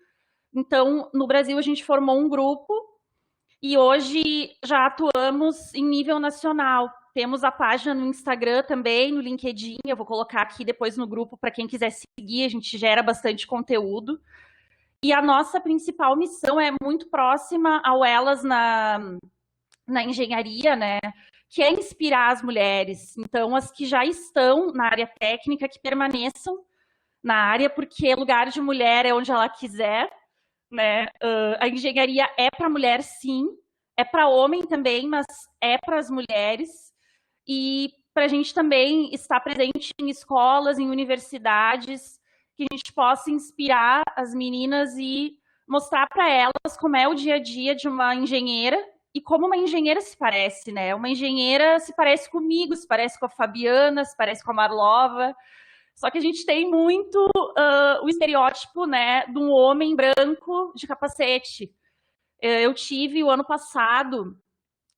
Então, no Brasil, a gente formou um grupo e hoje já atuamos em nível nacional. Temos a página no Instagram também, no LinkedIn, eu vou colocar aqui depois no grupo para quem quiser seguir, a gente gera bastante conteúdo. E a nossa principal missão é muito próxima ao Elas na engenharia, né? Que é inspirar as mulheres. Então, as que já estão na área técnica, que permaneçam na área, porque lugar de mulher é onde ela quiser, né? A engenharia é para mulher, sim, é para homem também, mas é para as mulheres. E para a gente também estar presente em escolas, em universidades, que a gente possa inspirar as meninas e mostrar para elas como é o dia a dia de uma engenheira e como uma engenheira se parece, né? Uma engenheira se parece comigo, se parece com a Fabiana, se parece com a Marlova. Só que a gente tem muito o estereótipo, né, de um homem branco de capacete. Eu tive o ano passado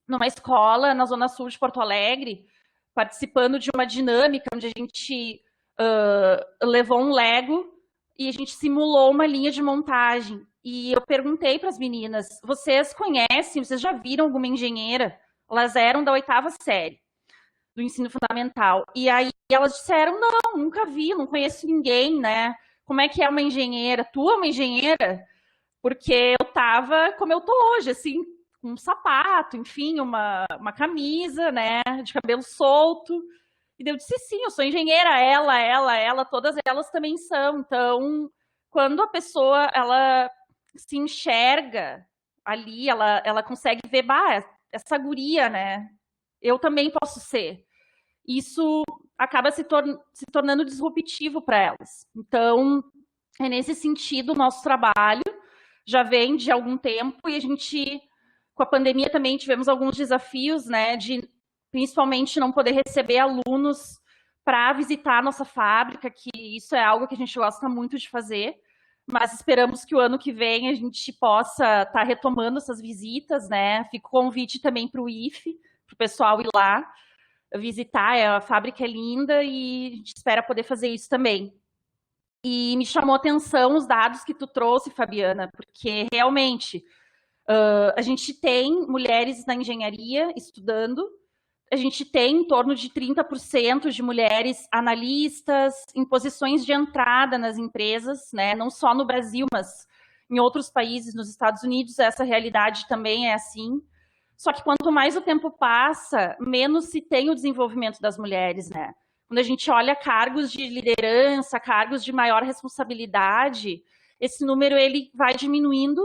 numa escola na Zona Sul de Porto Alegre, participando de uma dinâmica onde a gente levou um Lego e a gente simulou uma linha de montagem. E eu perguntei para as meninas, vocês conhecem, vocês já viram alguma engenheira? Elas eram da 8ª série do ensino fundamental. E aí elas disseram, não, nunca vi, não conheço ninguém, né? Como é que é uma engenheira? Tu é uma engenheira? Porque eu tava como eu tô hoje, assim, um sapato, enfim, uma camisa, né, de cabelo solto. E eu disse, sim, eu sou engenheira, ela, todas elas também são. Então, quando a pessoa, ela se enxerga ali, ela consegue ver, bah, essa guria, né, eu também posso ser. Isso acaba se tornando disruptivo para elas. Então, é nesse sentido o nosso trabalho já vem de algum tempo e a gente, com a pandemia também tivemos alguns desafios, né, de principalmente não poder receber alunos para visitar a nossa fábrica, que isso é algo que a gente gosta muito de fazer, mas esperamos que o ano que vem a gente possa estar retomando essas visitas, né, fica o convite também para o IFE, para o pessoal ir lá visitar, a fábrica é linda e a gente espera poder fazer isso também. E me chamou a atenção os dados que tu trouxe, Fabiana, porque realmente a gente tem mulheres na engenharia estudando, a gente tem em torno de 30% de mulheres analistas em posições de entrada nas empresas, né? Não só no Brasil, mas em outros países, nos Estados Unidos, essa realidade também é assim. Só que quanto mais o tempo passa, menos se tem o desenvolvimento das mulheres, né? Quando a gente olha cargos de liderança, cargos de maior responsabilidade, esse número ele vai diminuindo.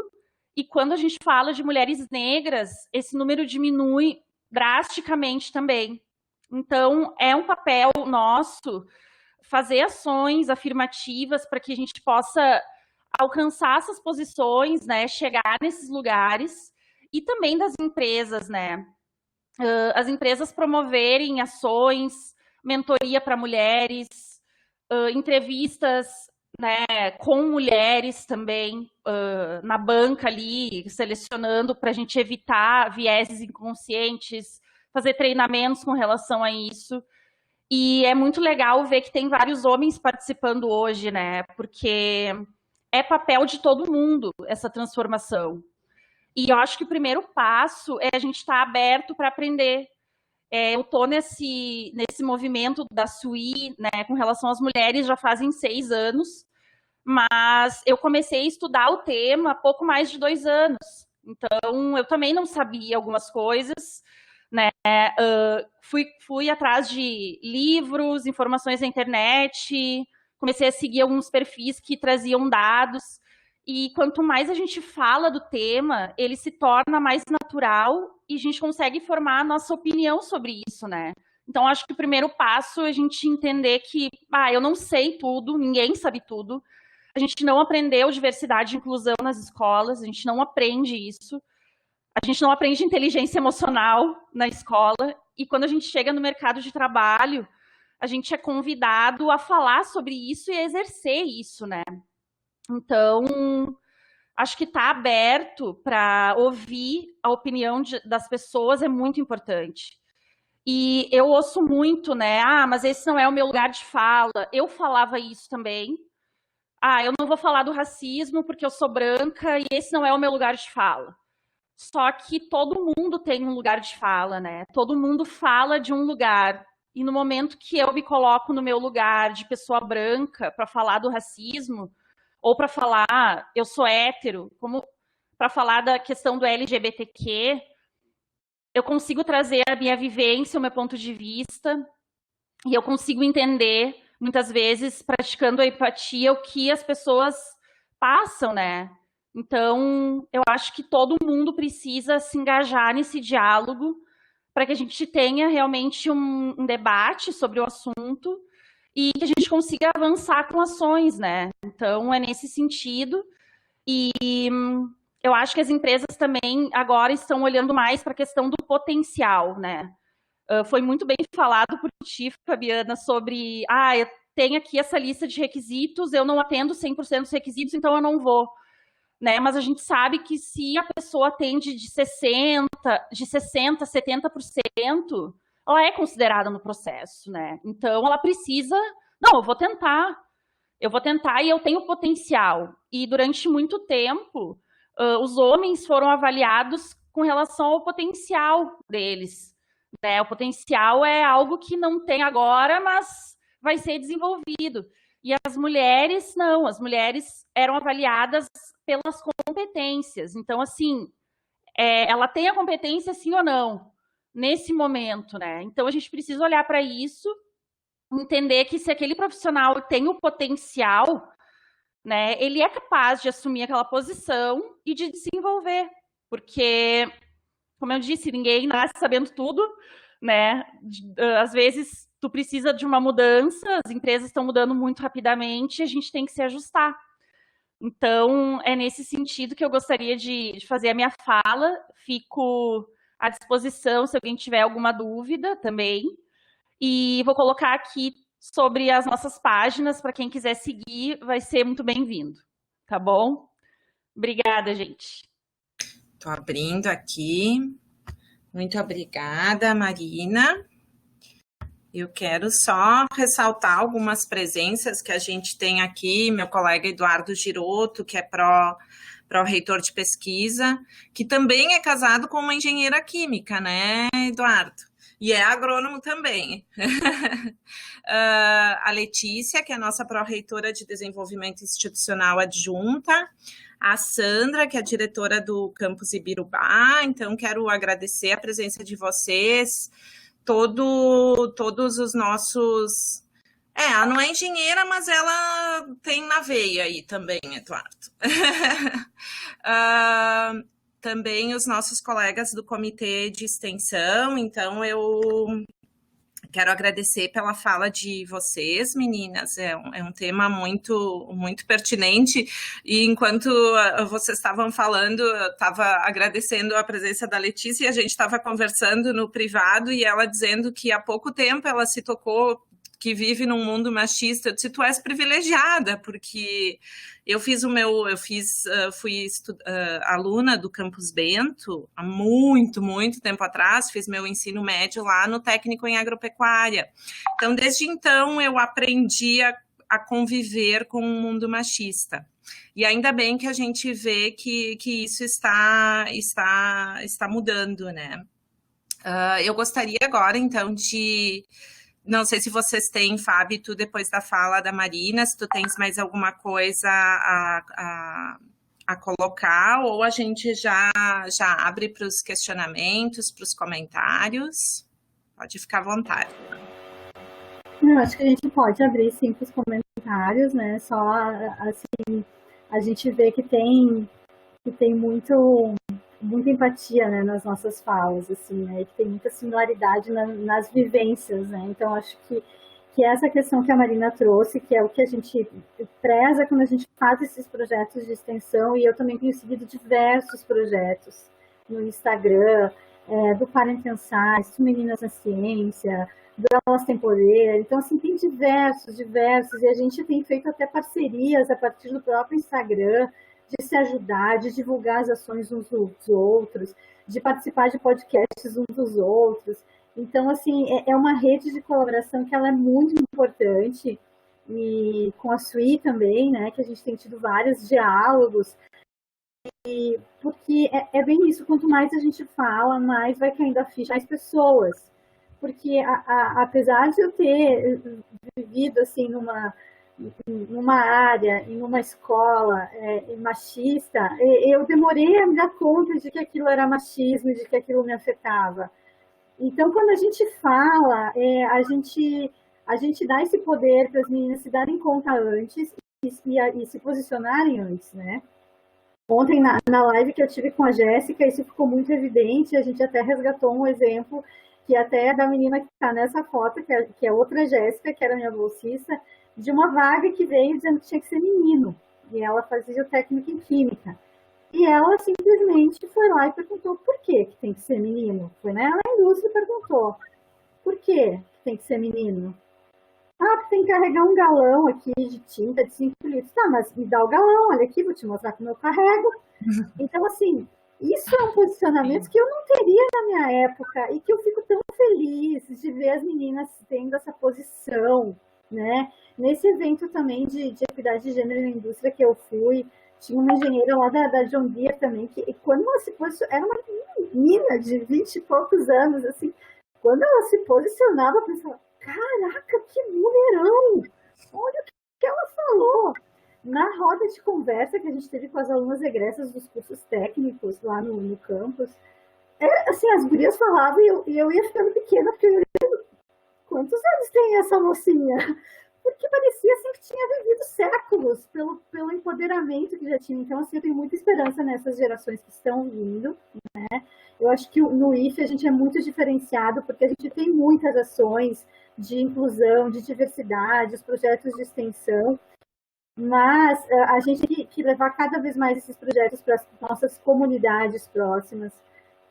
E quando a gente fala de mulheres negras, esse número diminui drasticamente também. Então, é um papel nosso fazer ações afirmativas para que a gente possa alcançar essas posições, né? Chegar nesses lugares. E também das empresas, né? As empresas promoverem ações, mentoria para mulheres, entrevistas, né, com mulheres também, na banca ali, selecionando para a gente evitar vieses inconscientes, fazer treinamentos com relação a isso. E é muito legal ver que tem vários homens participando hoje, né? Porque é papel de todo mundo essa transformação. E eu acho que o primeiro passo é a gente estar aberto para aprender. Eu estou nesse movimento da SUI, né, com relação às mulheres, já fazem 6 anos, mas eu comecei a estudar o tema há pouco mais de 2 anos. Então, eu também não sabia algumas coisas, né? Fui atrás de livros, informações na internet, comecei a seguir alguns perfis que traziam dados. E quanto mais a gente fala do tema, ele se torna mais natural e a gente consegue formar a nossa opinião sobre isso, né? Então, acho que o primeiro passo é a gente entender que, eu não sei tudo, ninguém sabe tudo. A gente não aprendeu diversidade e inclusão nas escolas, a gente não aprende isso. A gente não aprende inteligência emocional na escola. E quando a gente chega no mercado de trabalho, a gente é convidado a falar sobre isso e a exercer isso, né? Então, acho que estar aberto para ouvir a opinião das pessoas é muito importante. E eu ouço muito, né? Mas esse não é o meu lugar de fala. Eu falava isso também. Eu não vou falar do racismo porque eu sou branca e esse não é o meu lugar de fala. Só que todo mundo tem um lugar de fala, né? Todo mundo fala de um lugar. E no momento que eu me coloco no meu lugar de pessoa branca para falar do racismo, ou para falar, eu sou hétero, como para falar da questão do LGBTQ, eu consigo trazer a minha vivência, o meu ponto de vista, e eu consigo entender, muitas vezes, praticando a empatia, o que as pessoas passam, né? Então, eu acho que todo mundo precisa se engajar nesse diálogo para que a gente tenha realmente um debate sobre o assunto e que a gente consiga avançar com ações, né? Então, é nesse sentido. E eu acho que as empresas também agora estão olhando mais para a questão do potencial, né? Foi muito bem falado por ti, Fabiana, sobre eu tenho aqui essa lista de requisitos, eu não atendo 100% dos requisitos, então eu não vou. Né? Mas a gente sabe que se a pessoa atende de 60%, 70%, ela é considerada no processo, né? Então, ela precisa... Não, eu vou tentar e eu tenho potencial. E durante muito tempo, os homens foram avaliados com relação ao potencial deles. Né? O potencial é algo que não tem agora, mas vai ser desenvolvido. E as mulheres, não. As mulheres eram avaliadas pelas competências. Então, assim, ela tem a competência sim ou não, nesse momento, né? Então, a gente precisa olhar para isso, entender que se aquele profissional tem o potencial, né, ele é capaz de assumir aquela posição e de desenvolver, porque, como eu disse, ninguém nasce sabendo tudo, né? Às vezes, tu precisa de uma mudança, as empresas estão mudando muito rapidamente, a gente tem que se ajustar. Então, é nesse sentido que eu gostaria de fazer a minha fala. Fico à disposição se alguém tiver alguma dúvida também. E vou colocar aqui sobre as nossas páginas, para quem quiser seguir, vai ser muito bem-vindo. Tá bom? Obrigada, gente. Estou abrindo aqui. Muito obrigada, Marina. Eu quero só ressaltar algumas presenças que a gente tem aqui. Meu colega Eduardo Giroto, que é pró-reitor de pesquisa, que também é casado com uma engenheira química, né, Eduardo? E é agrônomo também. A Letícia, que é a nossa pró-reitora de desenvolvimento institucional adjunta. A Sandra, que é a diretora do campus Ibirubá. Então, quero agradecer a presença de vocês. Todos os nossos... ela não é engenheira, mas ela tem na veia aí também, Eduardo. Também os nossos colegas do comitê de extensão. Então, eu quero agradecer pela fala de vocês, meninas. É um tema muito, muito pertinente. E enquanto vocês estavam falando, eu estava agradecendo a presença da Letícia e a gente estava conversando no privado e ela dizendo que há pouco tempo ela se tocou que vive num mundo machista. Eu disse, tu és privilegiada, porque eu fui aluna do Campus Bento há muito, muito tempo atrás, fiz meu ensino médio lá no técnico em agropecuária. Então, desde então, eu aprendi a conviver com um mundo machista. E ainda bem que a gente vê que isso está mudando, né? Eu gostaria agora, então, de... Não sei se vocês têm, Fábio, tu depois da fala da Marina, se tu tens mais alguma coisa a colocar, ou a gente já abre para os questionamentos, para os comentários. Pode ficar à vontade. Não, acho que a gente pode abrir sim para os comentários, né? Só assim, a gente vê que tem muita empatia, né, nas nossas falas, assim, né, e que tem muita similaridade nas vivências, né, então acho que essa questão que a Marina trouxe, que é o que a gente preza quando a gente faz esses projetos de extensão, e eu também tenho seguido diversos projetos no Instagram, do Parem Pensar, do Meninas na Ciência, do Elas Têm Poder, então assim, tem diversos, e a gente tem feito até parcerias a partir do próprio Instagram, de se ajudar, de divulgar as ações uns dos outros, de participar de podcasts uns dos outros. Então, assim, é uma rede de colaboração que ela é muito importante, e com a SUI também, né, que a gente tem tido vários diálogos, e porque é bem isso, quanto mais a gente fala, mais vai caindo a ficha das pessoas. Porque, apesar de eu ter vivido, assim, numa área, em uma escola machista, eu demorei a me dar conta de que aquilo era machismo, de que aquilo me afetava. Então, quando a gente fala, a gente dá esse poder para as meninas se darem conta antes e se posicionarem antes, né? Ontem, na live que eu tive com a Jéssica, isso ficou muito evidente, a gente até resgatou um exemplo, que até é da menina que está nessa foto, que é outra Jéssica, que era minha bolsista, de uma vaga que veio dizendo que tinha que ser menino, e ela fazia o técnico em química. E ela simplesmente foi lá e perguntou por que tem que ser menino. Foi na indústria e perguntou, por que tem que ser menino? Ah, porque tem que carregar um galão aqui de tinta de 5 litros. Tá, mas me dá o galão, olha aqui, vou te mostrar como eu carrego. Então, assim, isso é um posicionamento que eu não teria na minha época e que eu fico tão feliz de ver as meninas tendo essa posição, né? Nesse evento também de equidade de gênero na indústria que eu fui, tinha uma engenheira lá da John Deere também, que quando ela se posicionava, era uma menina de 20 e poucos anos, assim, quando ela se posicionava, eu pensava, caraca, que mulherão! Olha o que ela falou! na roda de conversa que a gente teve com as alunas egressas dos cursos técnicos lá no campus, assim, as gurias falavam e eu ia ficando pequena, porque eu ia, quantos anos tem essa mocinha? Porque parecia assim que tinha vivido séculos pelo empoderamento que já tinha. Então, assim, eu tenho muita esperança nessas gerações que estão vindo, né? Eu acho que no IFE a gente é muito diferenciado, porque a gente tem muitas ações de inclusão, de diversidade, os projetos de extensão, mas a gente tem que levar cada vez mais esses projetos para as nossas comunidades próximas,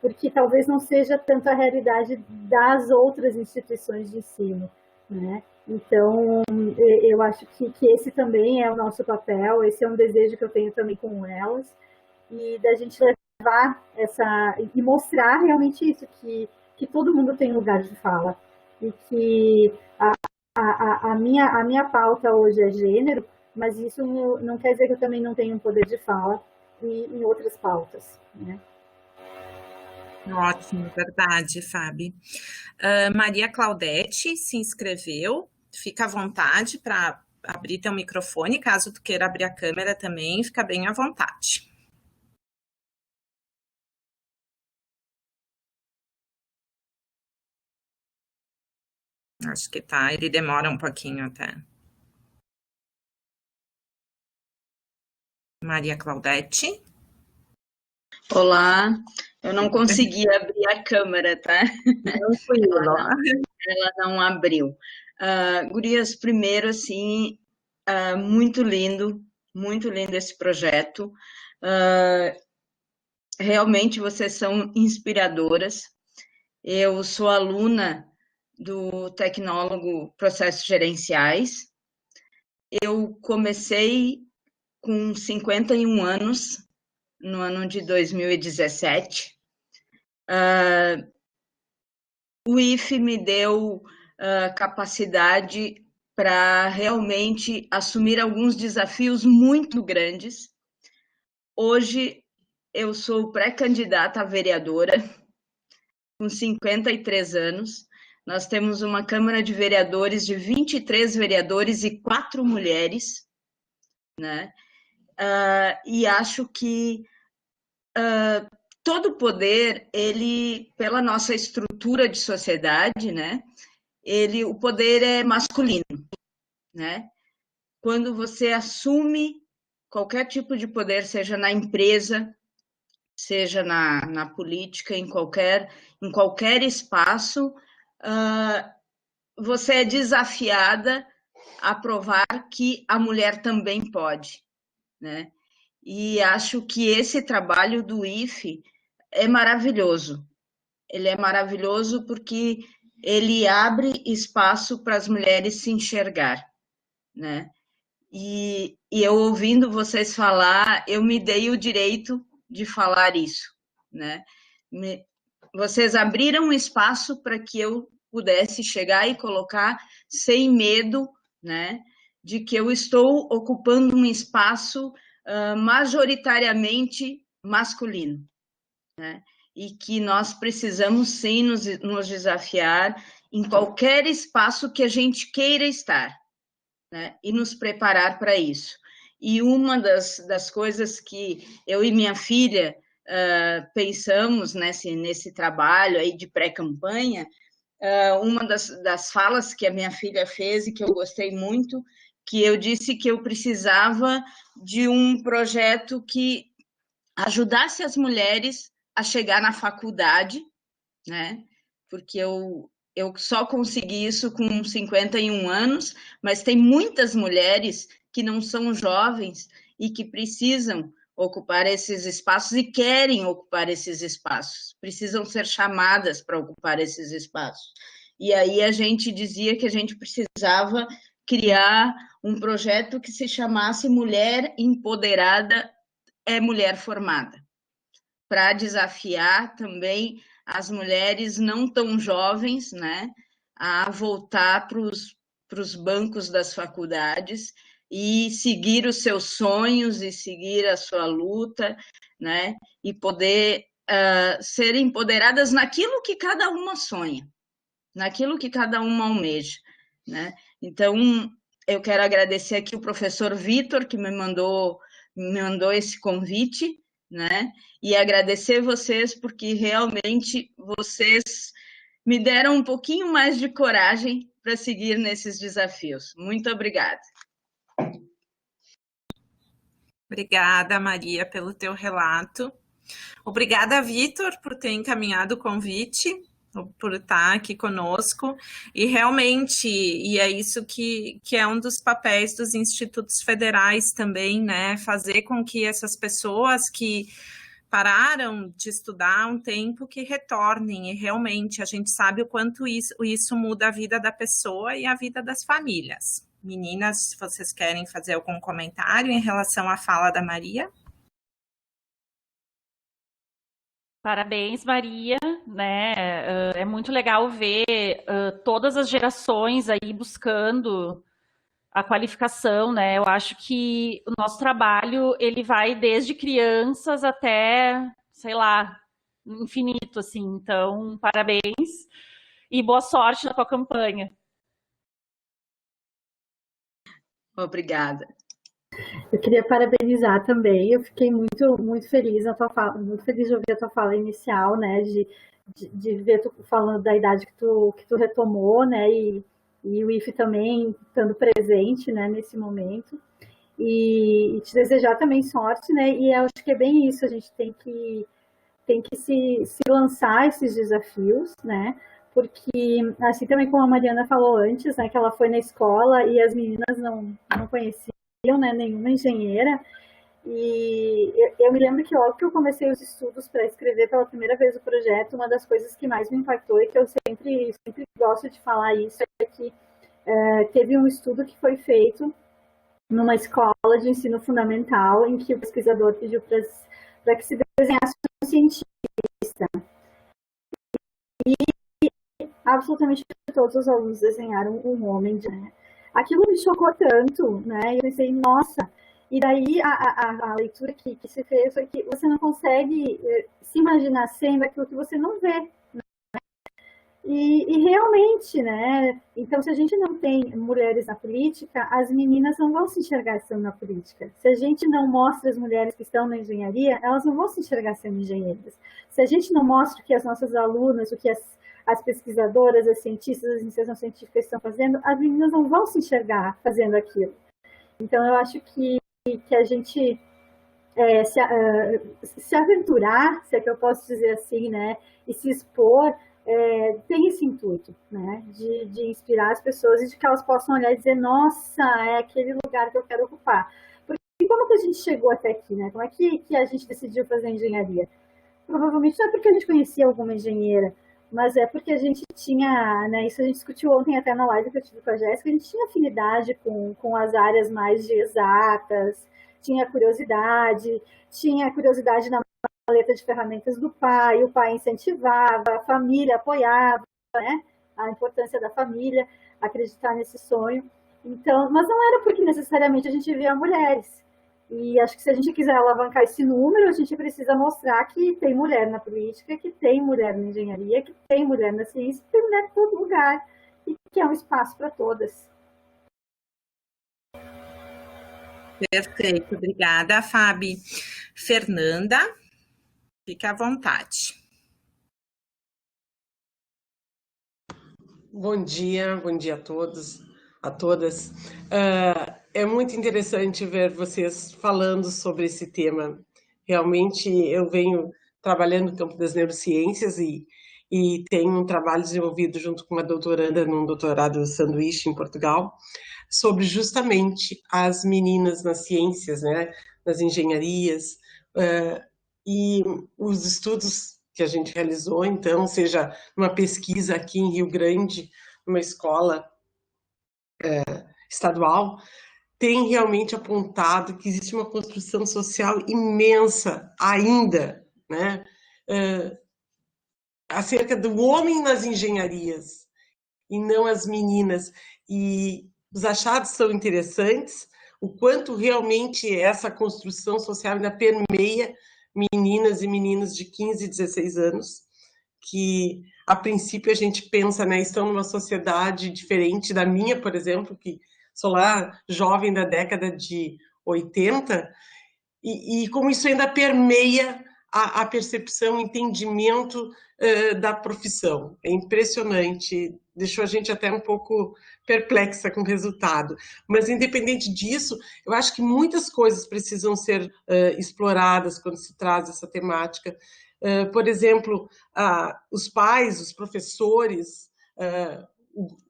porque talvez não seja tanto a realidade das outras instituições de ensino, né? Então, eu acho que esse também é o nosso papel, esse é um desejo que eu tenho também com elas, e da gente levar e mostrar realmente isso, que todo mundo tem lugar de fala, e que a minha pauta hoje é gênero, mas isso não quer dizer que eu também não tenho um poder de fala em outras pautas, né? Ótimo, verdade, Fábio. Maria Claudete se inscreveu. Fica à vontade para abrir teu microfone, caso tu queira abrir a câmera também, fica bem à vontade. Acho que ele demora um pouquinho até. Maria Claudete. Olá, eu não consegui abrir a câmera, tá? Ela não abriu. Gurias, primeiro, assim, muito lindo esse projeto. Realmente vocês são inspiradoras. Eu sou aluna do Tecnólogo Processos Gerenciais. Eu comecei com 51 anos, no ano de 2017. O IFE me deu capacidade para realmente assumir alguns desafios muito grandes. Hoje, eu sou pré-candidata a vereadora, com 53 anos. Nós temos uma Câmara de Vereadores de 23 vereadores e 4 mulheres, né? E acho que todo poder, ele, pela nossa estrutura de sociedade, né? O poder é masculino, né? Quando você assume qualquer tipo de poder, seja na empresa, seja na política, em qualquer espaço, você é desafiada a provar que a mulher também pode, né? E acho que esse trabalho do IFE é maravilhoso. Ele é maravilhoso porque ele abre espaço para as mulheres se enxergar, né? E eu ouvindo vocês falar, eu me dei o direito de falar isso, né? Vocês abriram um espaço para que eu pudesse chegar e colocar sem medo, né? De que eu estou ocupando um espaço majoritariamente masculino, né? E que nós precisamos sim nos desafiar em qualquer espaço que a gente queira estar, né? E nos preparar para isso. E uma das coisas que eu e minha filha pensamos nesse trabalho aí de pré-campanha, uma das falas que a minha filha fez e que eu gostei muito, que eu disse que eu precisava de um projeto que ajudasse as mulheres a chegar na faculdade, né? Porque eu só consegui isso com 51 anos, mas tem muitas mulheres que não são jovens e que precisam ocupar esses espaços e querem ocupar esses espaços, precisam ser chamadas para ocupar esses espaços. E aí a gente dizia que a gente precisava criar um projeto que se chamasse Mulher Empoderada é Mulher Formada, para desafiar também as mulheres não tão jovens, né, a voltar para os bancos das faculdades e seguir os seus sonhos e seguir a sua luta, né, e poder ser empoderadas naquilo que cada uma sonha, naquilo que cada uma almeja, né? Então, eu quero agradecer aqui o professor Vitor, que me mandou esse convite, né? E agradecer vocês, porque realmente vocês me deram um pouquinho mais de coragem para seguir nesses desafios. Muito obrigada. Obrigada, Maria, pelo teu relato. Obrigada, Vitor, por ter encaminhado o convite, por estar aqui conosco. E realmente, e é isso que é um dos papéis dos institutos federais também, né? Fazer com que essas pessoas que pararam de estudar um tempo que retornem. E realmente a gente sabe o quanto isso muda a vida da pessoa e a vida das famílias. Meninas, se vocês querem fazer algum comentário em relação à fala da Maria? Parabéns, Maria, né? É muito legal ver todas as gerações aí buscando a qualificação, né? Eu acho que o nosso trabalho, ele vai desde crianças até, sei lá, infinito, assim. Então, parabéns e boa sorte na tua campanha. Obrigada. Eu queria parabenizar também, eu fiquei muito feliz na tua fala, muito feliz de ouvir a tua fala inicial, né, de ver tu falando da idade que tu retomou, né, e o IFE também estando presente, né, nesse momento, e te desejar também sorte, né, e eu acho que é bem isso, a gente tem que se lançar esses desafios, né, porque, assim também como a Mariana falou antes, né, que ela foi na escola e as meninas não conheciam, né, nenhuma engenheira, e eu me lembro que logo que eu comecei os estudos para escrever pela primeira vez o projeto, uma das coisas que mais me impactou e que eu sempre gosto de falar isso é que teve um estudo que foi feito numa escola de ensino fundamental em que o pesquisador pediu para que se desenhasse um cientista. E absolutamente todos os alunos desenharam um homem, né? Aquilo me chocou tanto, né? E eu pensei, nossa. E daí a leitura que se fez foi que você não consegue se imaginar sendo aquilo que você não vê. Né? E realmente, né? Então, se a gente não tem mulheres na política, as meninas não vão se enxergar sendo na política. Se a gente não mostra as mulheres que estão na engenharia, elas não vão se enxergar sendo engenheiras. Se a gente não mostra o que as nossas alunas, o que as pesquisadoras, as cientistas, as iniciações científicas estão fazendo, as meninas não vão se enxergar fazendo aquilo. Então, eu acho que a gente se aventurar, se é que eu posso dizer assim, né, e se expor, tem esse intuito, né, de inspirar as pessoas e de que elas possam olhar e dizer, nossa, é aquele lugar que eu quero ocupar. Porque como que a gente chegou até aqui, né? Como é que a gente decidiu fazer engenharia? Provavelmente não é porque a gente conhecia alguma engenheira, mas é porque a gente tinha, né, isso a gente discutiu ontem até na live que eu tive com a Jéssica, a gente tinha afinidade com as áreas mais de exatas, tinha curiosidade na maleta de ferramentas do pai, o pai incentivava, a família apoiava, né, a importância da família, acreditar nesse sonho. Então, mas não era porque necessariamente a gente via mulheres. E acho que se a gente quiser alavancar esse número, a gente precisa mostrar que tem mulher na política, que tem mulher na engenharia, que tem mulher na ciência, que tem mulher em todo lugar e que é um espaço para todas. Perfeito, obrigada, Fabi. Fernanda, fique à vontade. Bom dia a todos, a todas. É muito interessante ver vocês falando sobre esse tema. Realmente, eu venho trabalhando no campo das neurociências e tenho um trabalho desenvolvido junto com uma doutoranda num doutorado sanduíche em Portugal, sobre justamente as meninas nas ciências, né, nas engenharias, e os estudos que a gente realizou, então, seja uma pesquisa aqui em Rio Grande, numa escola estadual, tem realmente apontado que existe uma construção social imensa ainda, né, acerca do homem nas engenharias e não as meninas. E os achados são interessantes, o quanto realmente essa construção social ainda permeia meninas e meninos de 15, 16 anos, que a princípio a gente pensa, né, estão numa sociedade diferente da minha, por exemplo, que sou lá jovem da década de 80, e como isso ainda permeia a percepção, o entendimento da profissão. É impressionante, deixou a gente até um pouco perplexa com o resultado. Mas, independente disso, eu acho que muitas coisas precisam ser exploradas quando se traz essa temática. Por exemplo, os pais, os professores,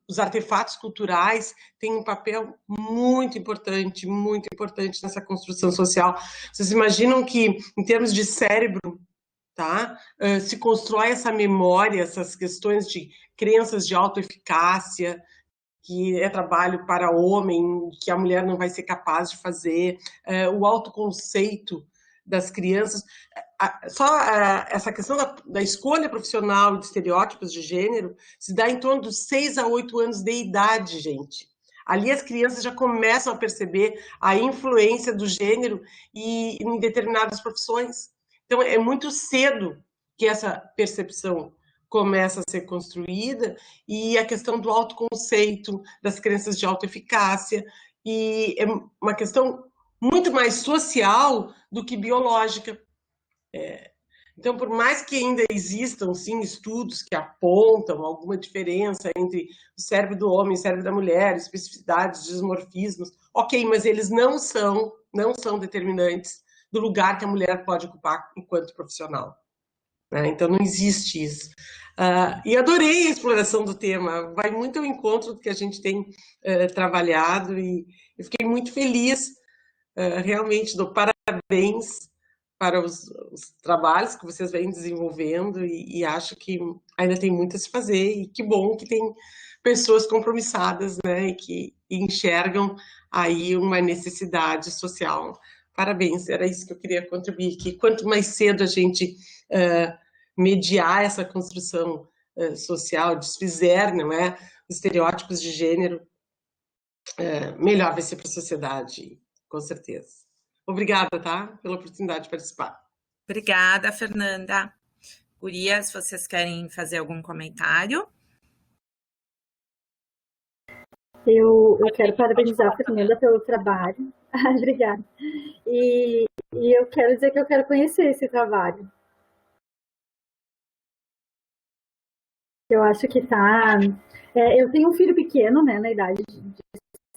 os artefatos culturais têm um papel muito importante nessa construção social. Vocês imaginam que, em termos de cérebro, tá, se constrói essa memória, essas questões de crenças de autoeficácia, que é trabalho para homem, que a mulher não vai ser capaz de fazer, o autoconceito das crianças. Só essa questão da escolha profissional de estereótipos de gênero se dá em torno dos 6 a 8 anos de idade, gente. Ali as crianças já começam a perceber a influência do gênero em determinadas profissões. Então, é muito cedo que essa percepção começa a ser construída, e a questão do autoconceito, das crenças de autoeficácia, e é uma questão muito mais social do que biológica. Então, por mais que ainda existam, sim, estudos que apontam alguma diferença entre o cérebro do homem e o cérebro da mulher, especificidades, dismorfismos, ok, mas eles não são determinantes do lugar que a mulher pode ocupar enquanto profissional. Então, não existe isso. E adorei a exploração do tema, vai muito ao encontro do que a gente tem trabalhado, e eu fiquei muito feliz, realmente dou parabéns para os trabalhos que vocês vêm desenvolvendo, e acho que ainda tem muito a se fazer, e que bom que tem pessoas compromissadas, né, e que enxergam aí uma necessidade social. Parabéns, era isso que eu queria contribuir, que quanto mais cedo a gente mediar essa construção social, desfizer, não é, os estereótipos de gênero, melhor vai ser para a sociedade, com certeza. Obrigada, tá, pela oportunidade de participar. Obrigada, Fernanda. Gurias, vocês querem fazer algum comentário? Eu quero parabenizar a Fernanda pelo trabalho. Obrigada. E eu quero dizer que eu quero conhecer esse trabalho. Eu acho que tá... eu tenho um filho pequeno, né, na idade de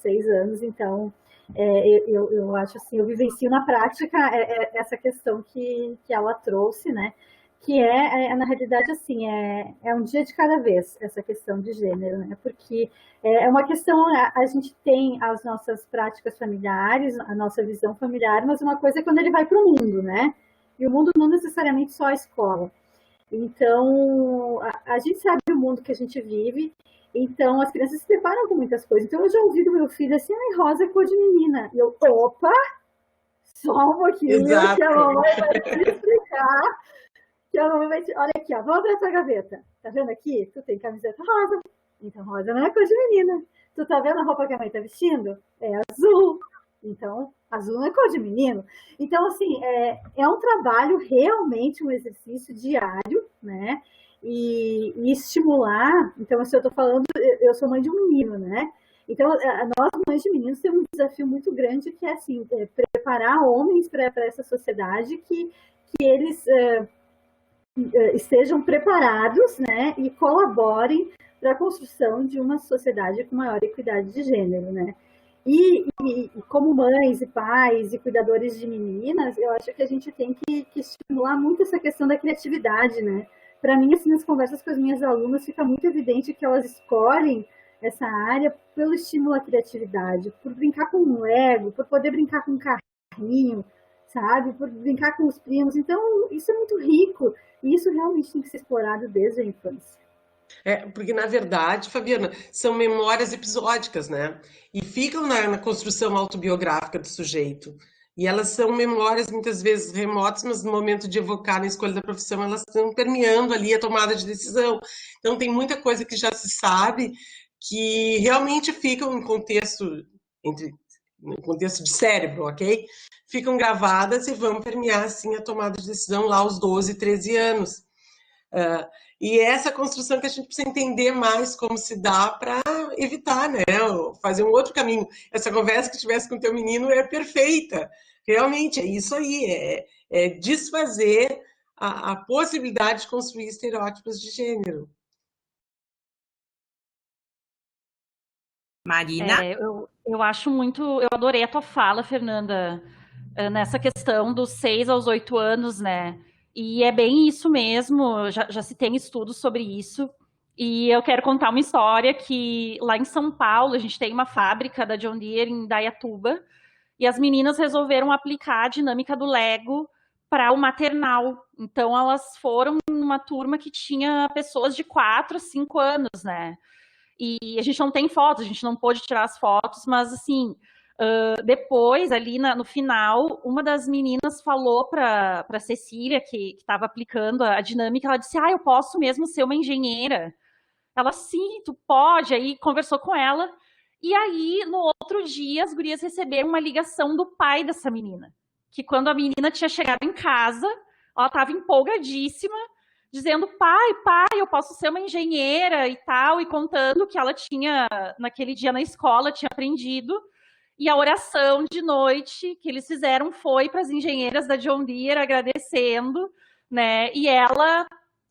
6 anos, então eu acho assim, eu vivencio na prática essa questão que ela trouxe, né, que na realidade, assim, é um dia de cada vez, essa questão de gênero, né, porque é uma questão, a gente tem as nossas práticas familiares, a nossa visão familiar, mas uma coisa é quando ele vai para o mundo, né, e o mundo não necessariamente só a escola. Então, a gente sabe o mundo que a gente vive, então as crianças se preparam com muitas coisas. Então, eu já ouvi do meu filho assim, ai, rosa é cor de menina. E eu, opa, só um pouquinho, Exato. que a mamãe vai te explicar, que a mamãe vai te... Olha aqui, ó, vamos abrir a tua gaveta. Tá vendo aqui? Tu tem camiseta rosa. Então, rosa não é cor de menina. Tu tá vendo a roupa que a mãe tá vestindo? É azul. Então, azul não é cor de menino. Então, assim, é um trabalho, realmente um exercício diário, né? E estimular. Então, se eu tô falando, eu sou mãe de um menino, né? Então, nós, mães de meninos, temos um desafio muito grande, que é, assim, preparar homens para essa sociedade, que eles estejam preparados, né? E colaborem para a construção de uma sociedade com maior equidade de gênero, né? E como mães e pais e cuidadores de meninas, eu acho que a gente tem que estimular muito essa questão da criatividade, né? Para mim, assim, nas conversas com as minhas alunas, fica muito evidente que elas escolhem essa área pelo estímulo à criatividade, por brincar com um Lego, por poder brincar com um carrinho, sabe? Por brincar com os primos. Então, isso é muito rico, e isso realmente tem que ser explorado desde a infância. Porque, na verdade, Fabiana, são memórias episódicas, né? E ficam na construção autobiográfica do sujeito. E elas são memórias, muitas vezes, remotas, mas no momento de evocar na escolha da profissão, elas estão permeando ali a tomada de decisão. Então, tem muita coisa que já se sabe, que realmente ficam em contexto de cérebro, ok? Ficam gravadas e vão permear, assim, a tomada de decisão lá aos 12, 13 anos. E essa construção que a gente precisa entender mais como se dá para evitar, né? Fazer um outro caminho. Essa conversa que tivesse com o teu menino é perfeita. Realmente, é isso aí. É desfazer a possibilidade de construir estereótipos de gênero. Marina? Eu acho muito... Eu adorei a tua fala, Fernanda, nessa questão dos 6 aos 8 anos, né? E é bem isso mesmo, já se tem estudos sobre isso. E eu quero contar uma história que lá em São Paulo, a gente tem uma fábrica da John Deere em Indaiatuba, e as meninas resolveram aplicar a dinâmica do Lego para o maternal. Então elas foram numa turma que tinha pessoas de 4 a 5 anos, né? E a gente não tem fotos, a gente não pôde tirar as fotos, mas assim, depois, ali no final, uma das meninas falou para Cecília, que estava aplicando a dinâmica, ela disse, eu posso mesmo ser uma engenheira. Ela, sim, tu pode. Aí conversou com ela, e aí, no outro dia, as gurias receberam uma ligação do pai dessa menina, que quando a menina tinha chegado em casa, ela estava empolgadíssima, dizendo, pai, eu posso ser uma engenheira e tal, e contando que ela tinha, naquele dia na escola, tinha aprendido. E a oração de noite que eles fizeram foi para as engenheiras da John Deere agradecendo, né? E ela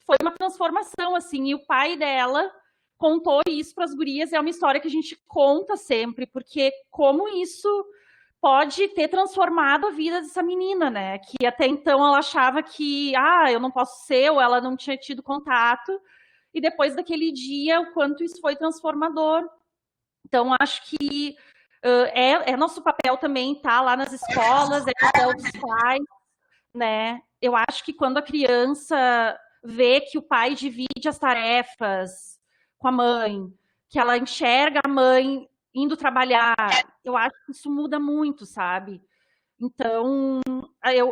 foi uma transformação, assim, e o pai dela contou isso para as gurias, é uma história que a gente conta sempre, porque como isso pode ter transformado a vida dessa menina, né? Que até então ela achava que, eu não posso ser, ou ela não tinha tido contato, e depois daquele dia, o quanto isso foi transformador. Então, acho que é nosso papel também estar lá nas escolas, é papel dos pais, né? Eu acho que quando a criança vê que o pai divide as tarefas com a mãe, que ela enxerga a mãe indo trabalhar, eu acho que isso muda muito, sabe? Então,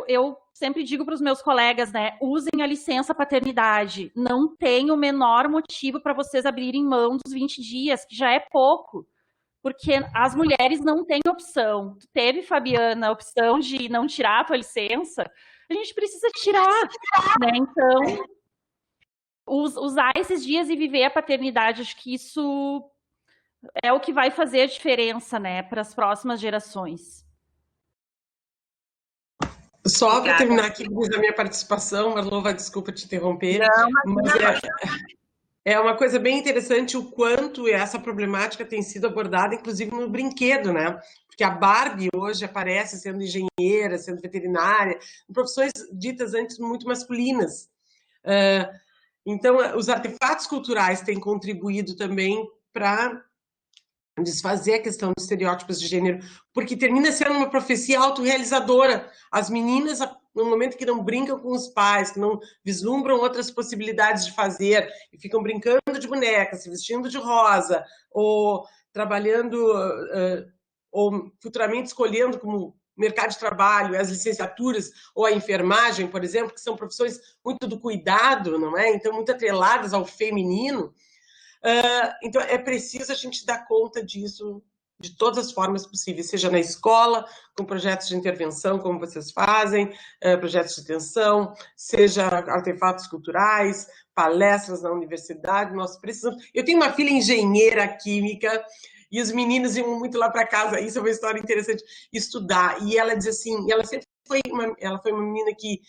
eu sempre digo para os meus colegas, né? Usem a licença paternidade. Não tem o menor motivo para vocês abrirem mão dos 20 dias, que já é pouco. Porque as mulheres não têm opção. Tu teve, Fabiana, a opção de não tirar a tua licença? A gente precisa tirar, né? Então, usar esses dias e viver a paternidade, acho que isso é o que vai fazer a diferença, né, para as próximas gerações. Só para terminar aqui a minha participação, Marlova, desculpa te interromper, mas é uma coisa bem interessante o quanto essa problemática tem sido abordada, inclusive no brinquedo, né? Porque a Barbie hoje aparece sendo engenheira, sendo veterinária, profissões ditas antes muito masculinas. Então, os artefatos culturais têm contribuído também para desfazer a questão dos estereótipos de gênero, porque termina sendo uma profecia autorrealizadora. As meninas, no momento que não brincam com os pais, que não vislumbram outras possibilidades de fazer, e ficam brincando de boneca, se vestindo de rosa, ou trabalhando, ou futuramente escolhendo como mercado de trabalho, as licenciaturas, ou a enfermagem, por exemplo, que são profissões muito do cuidado, não é? Então, muito atreladas ao feminino. Então, é preciso a gente dar conta disso de todas as formas possíveis, seja na escola, com projetos de intervenção, como vocês fazem, projetos de extensão, seja artefatos culturais, palestras na universidade, nós precisamos... Eu tenho uma filha engenheira química, e os meninos iam muito lá para casa, isso é uma história interessante, estudar, e ela diz assim, ela sempre foi uma menina que,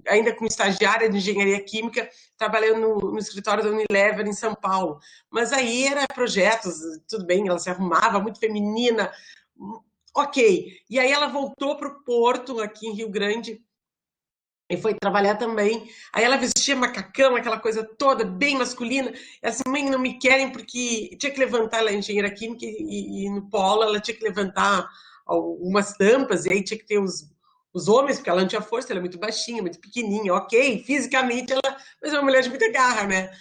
ainda como estagiária de engenharia química, trabalhando no escritório da Unilever em São Paulo. Mas aí era projetos, tudo bem, ela se arrumava, muito feminina, ok. E aí ela voltou para o Porto, aqui em Rio Grande, e foi trabalhar também. Aí ela vestia macacão, aquela coisa toda, bem masculina. Ela disse, mãe, não me querem, porque tinha que levantar, ela é engenheira química, e no polo ela tinha que levantar umas tampas, e aí tinha que ter os homens, porque ela não tinha força, ela é muito baixinha, muito pequenininha, ok, fisicamente ela, mas é uma mulher de muita garra, né?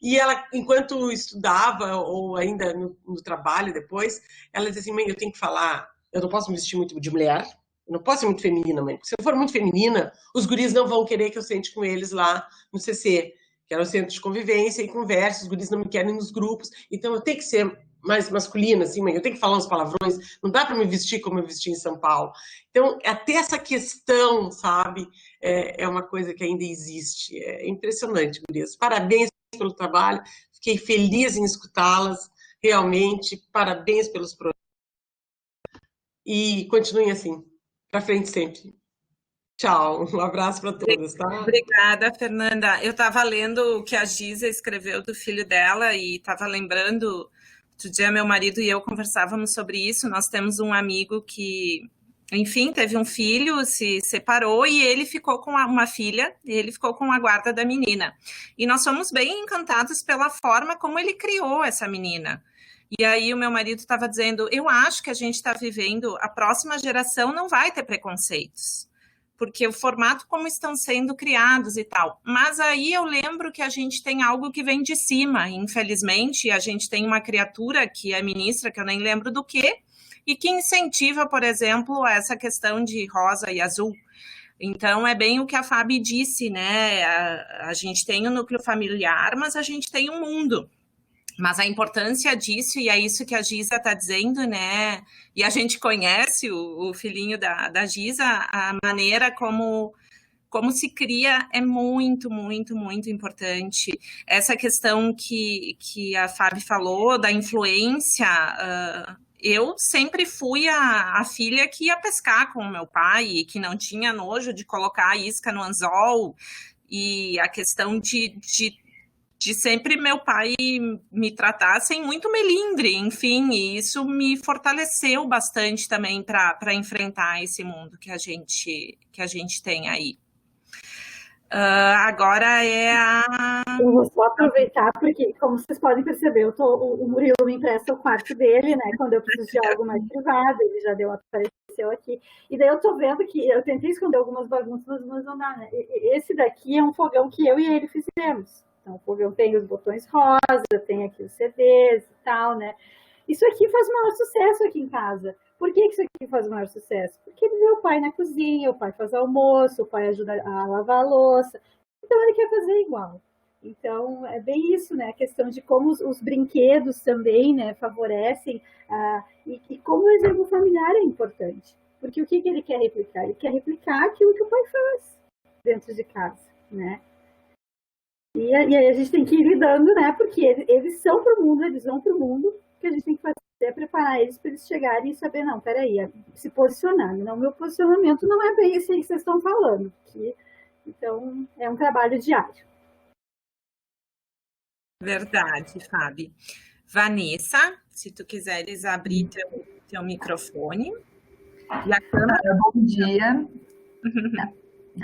E ela, enquanto estudava, ou ainda no trabalho depois, ela dizia assim, mãe, eu tenho que falar, eu não posso me vestir muito de mulher, eu não posso ser muito feminina, mãe, porque se eu for muito feminina, os guris não vão querer que eu sente com eles lá no CC, que era o centro de convivência e conversa, os guris não me querem nos grupos, então eu tenho que ser mais masculina, assim, mãe, eu tenho que falar uns palavrões, não dá para me vestir como eu vesti em São Paulo. Então, até essa questão, sabe, é uma coisa que ainda existe. É impressionante, gurias. Parabéns pelo trabalho, fiquei feliz em escutá-las, realmente, parabéns pelos projetos. E continuem assim, para frente sempre. Tchau, um abraço para todas, tá? Obrigada, Fernanda. Eu estava lendo o que a Giza escreveu do filho dela e estava lembrando, outro dia meu marido e eu conversávamos sobre isso. Nós temos um amigo que, enfim, teve um filho, se separou e ele ficou com uma filha, e ele ficou com a guarda da menina. E nós somos bem encantados pela forma como ele criou essa menina. E aí o meu marido estava dizendo, eu acho que a gente está vivendo, a próxima geração não vai ter preconceitos, porque o formato como estão sendo criados e tal. Mas aí eu lembro que a gente tem algo que vem de cima, infelizmente, a gente tem uma criatura que é ministra, que eu nem lembro do quê, e que incentiva, por exemplo, essa questão de rosa e azul. Então, é bem o que a Fábio disse, né? A gente tem o núcleo familiar, mas a gente tem um mundo. Mas a importância disso, e é isso que a Giza está dizendo, né? E a gente conhece o filhinho da Giza, a maneira como se cria é muito, muito, muito importante. Essa questão que a Fábio falou, da influência, eu sempre fui a filha que ia pescar com o meu pai, e que não tinha nojo de colocar a isca no anzol, e a questão de sempre meu pai me tratar sem muito melindre, enfim, e isso me fortaleceu bastante também para enfrentar esse mundo que a gente tem aí. Agora é a... Eu vou só aproveitar, porque, como vocês podem perceber, o Murilo me empresta o quarto dele, né, quando eu preciso de algo mais privado, ele já apareceu aqui. E daí eu tô vendo que eu tentei esconder algumas bagunças, mas não dá, né? Esse daqui é um fogão que eu e ele fizemos. Então, o fogão tem os botões rosa, tem aqui os CDs e tal, né? Isso aqui faz o maior sucesso aqui em casa. Por que isso aqui faz o maior sucesso? Porque ele vê o pai na cozinha, o pai faz almoço, o pai ajuda a lavar a louça. Então, ele quer fazer igual. Então, é bem isso, né? A questão de como os brinquedos também, né, favorecem e como o exemplo familiar é importante. Porque o que ele quer replicar? Ele quer replicar aquilo que o pai faz dentro de casa, né? E aí a gente tem que ir lidando, né? Porque eles são para o mundo, eles vão para o mundo. O que a gente tem que fazer é preparar eles para eles chegarem e saber, não, peraí, se posicionar. Não, meu posicionamento não é bem isso aí que vocês estão falando. Então, é um trabalho diário. Verdade, Fábio. Vanessa, se tu quiseres abrir teu microfone. E a câmera... Bom dia.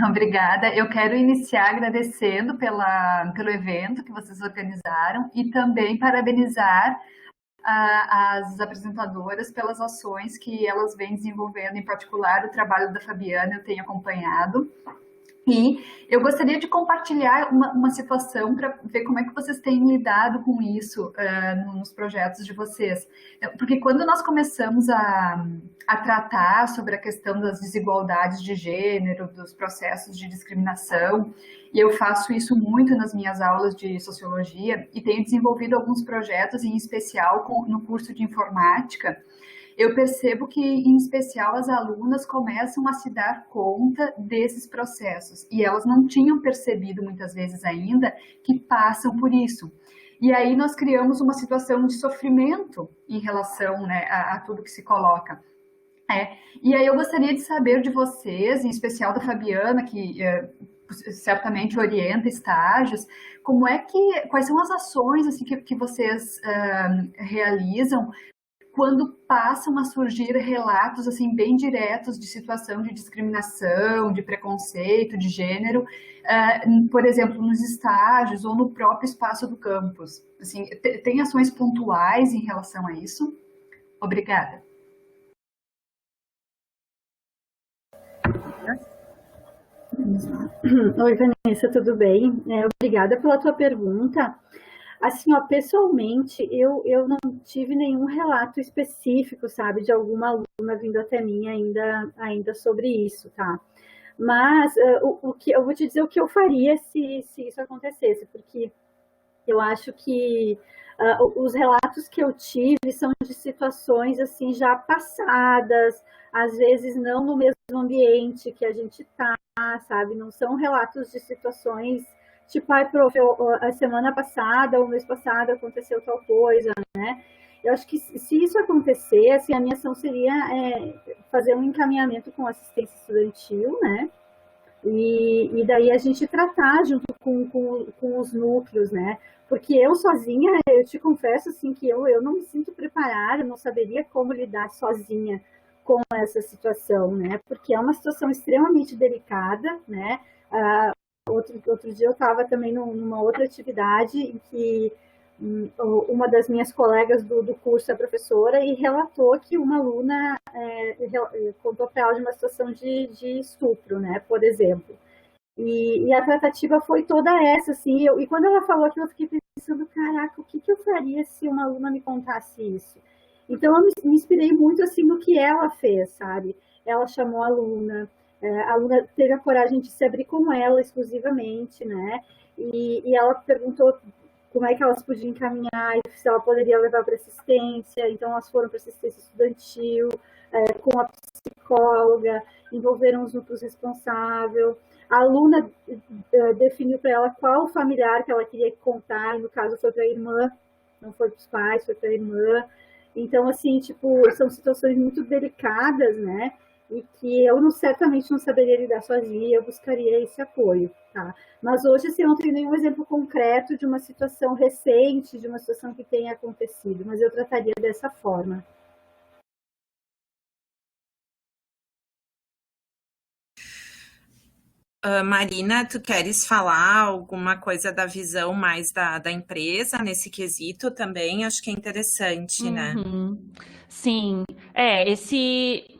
Obrigada. Eu quero iniciar agradecendo pelo evento que vocês organizaram e também parabenizar as apresentadoras pelas ações que elas vêm desenvolvendo, em particular o trabalho da Fabiana, eu tenho acompanhado. E eu gostaria de compartilhar uma situação para ver como é que vocês têm lidado com isso nos projetos de vocês. Porque quando nós começamos a tratar sobre a questão das desigualdades de gênero, dos processos de discriminação, e eu faço isso muito nas minhas aulas de sociologia, e tenho desenvolvido alguns projetos, em especial no curso de informática, eu percebo que, em especial, as alunas começam a se dar conta desses processos e elas não tinham percebido, muitas vezes ainda, que passam por isso. E aí nós criamos uma situação de sofrimento em relação, né, a tudo que se coloca. E aí eu gostaria de saber de vocês, em especial da Fabiana, que certamente orienta estágios, quais são as ações assim, que vocês realizam quando passam a surgir relatos assim bem diretos de situação de discriminação, de preconceito, de gênero, por exemplo, nos estágios ou no próprio espaço do campus. Assim, tem ações pontuais em relação a isso? Obrigada. Oi, Vanessa, tudo bem? Obrigada pela tua pergunta. Assim, pessoalmente, eu não tive nenhum relato específico, sabe, de alguma aluna vindo até mim ainda sobre isso, tá? Mas o que eu vou te dizer o que eu faria se isso acontecesse, porque eu acho que Os relatos que eu tive são de situações assim já passadas, às vezes não no mesmo ambiente que a gente está, sabe? Não são relatos de situações tipo, ai, prof, a semana passada ou mês passado aconteceu tal coisa, né? Eu acho que se isso acontecer, assim, a minha ação seria fazer um encaminhamento com assistência estudantil, né? E daí a gente tratar junto com os núcleos, né? Porque eu sozinha, eu te confesso assim que eu não me sinto preparada, não saberia como lidar sozinha com essa situação, né? Porque é uma situação extremamente delicada, né? Outro dia eu estava também numa outra atividade em que uma das minhas colegas do curso é professora e relatou que uma aluna contou para ela de uma situação de estupro, né, por exemplo. E a tratativa foi toda essa, assim, e quando ela falou aquilo, eu fiquei pensando, caraca, o que eu faria se uma aluna me contasse isso? Então, eu me inspirei muito, assim, no que ela fez, sabe? Ela chamou a aluna teve a coragem de se abrir com ela exclusivamente, né? E ela perguntou como é que elas podiam encaminhar, se ela poderia levar para assistência. Então, elas foram para assistência estudantil, com a psicóloga, envolveram os núcleos responsáveis. A aluna definiu para ela qual familiar que ela queria contar, e no caso foi para a irmã, não foi para os pais, foi para a irmã. Então, assim, tipo, são situações muito delicadas, né? E que eu certamente não saberia lidar sozinha, eu buscaria esse apoio, tá? Mas hoje, assim, eu não tenho nenhum exemplo concreto de uma situação recente, de uma situação que tenha acontecido, mas eu trataria dessa forma. Marina, tu queres falar alguma coisa da visão mais da empresa nesse quesito também? Acho que é interessante, né? Sim,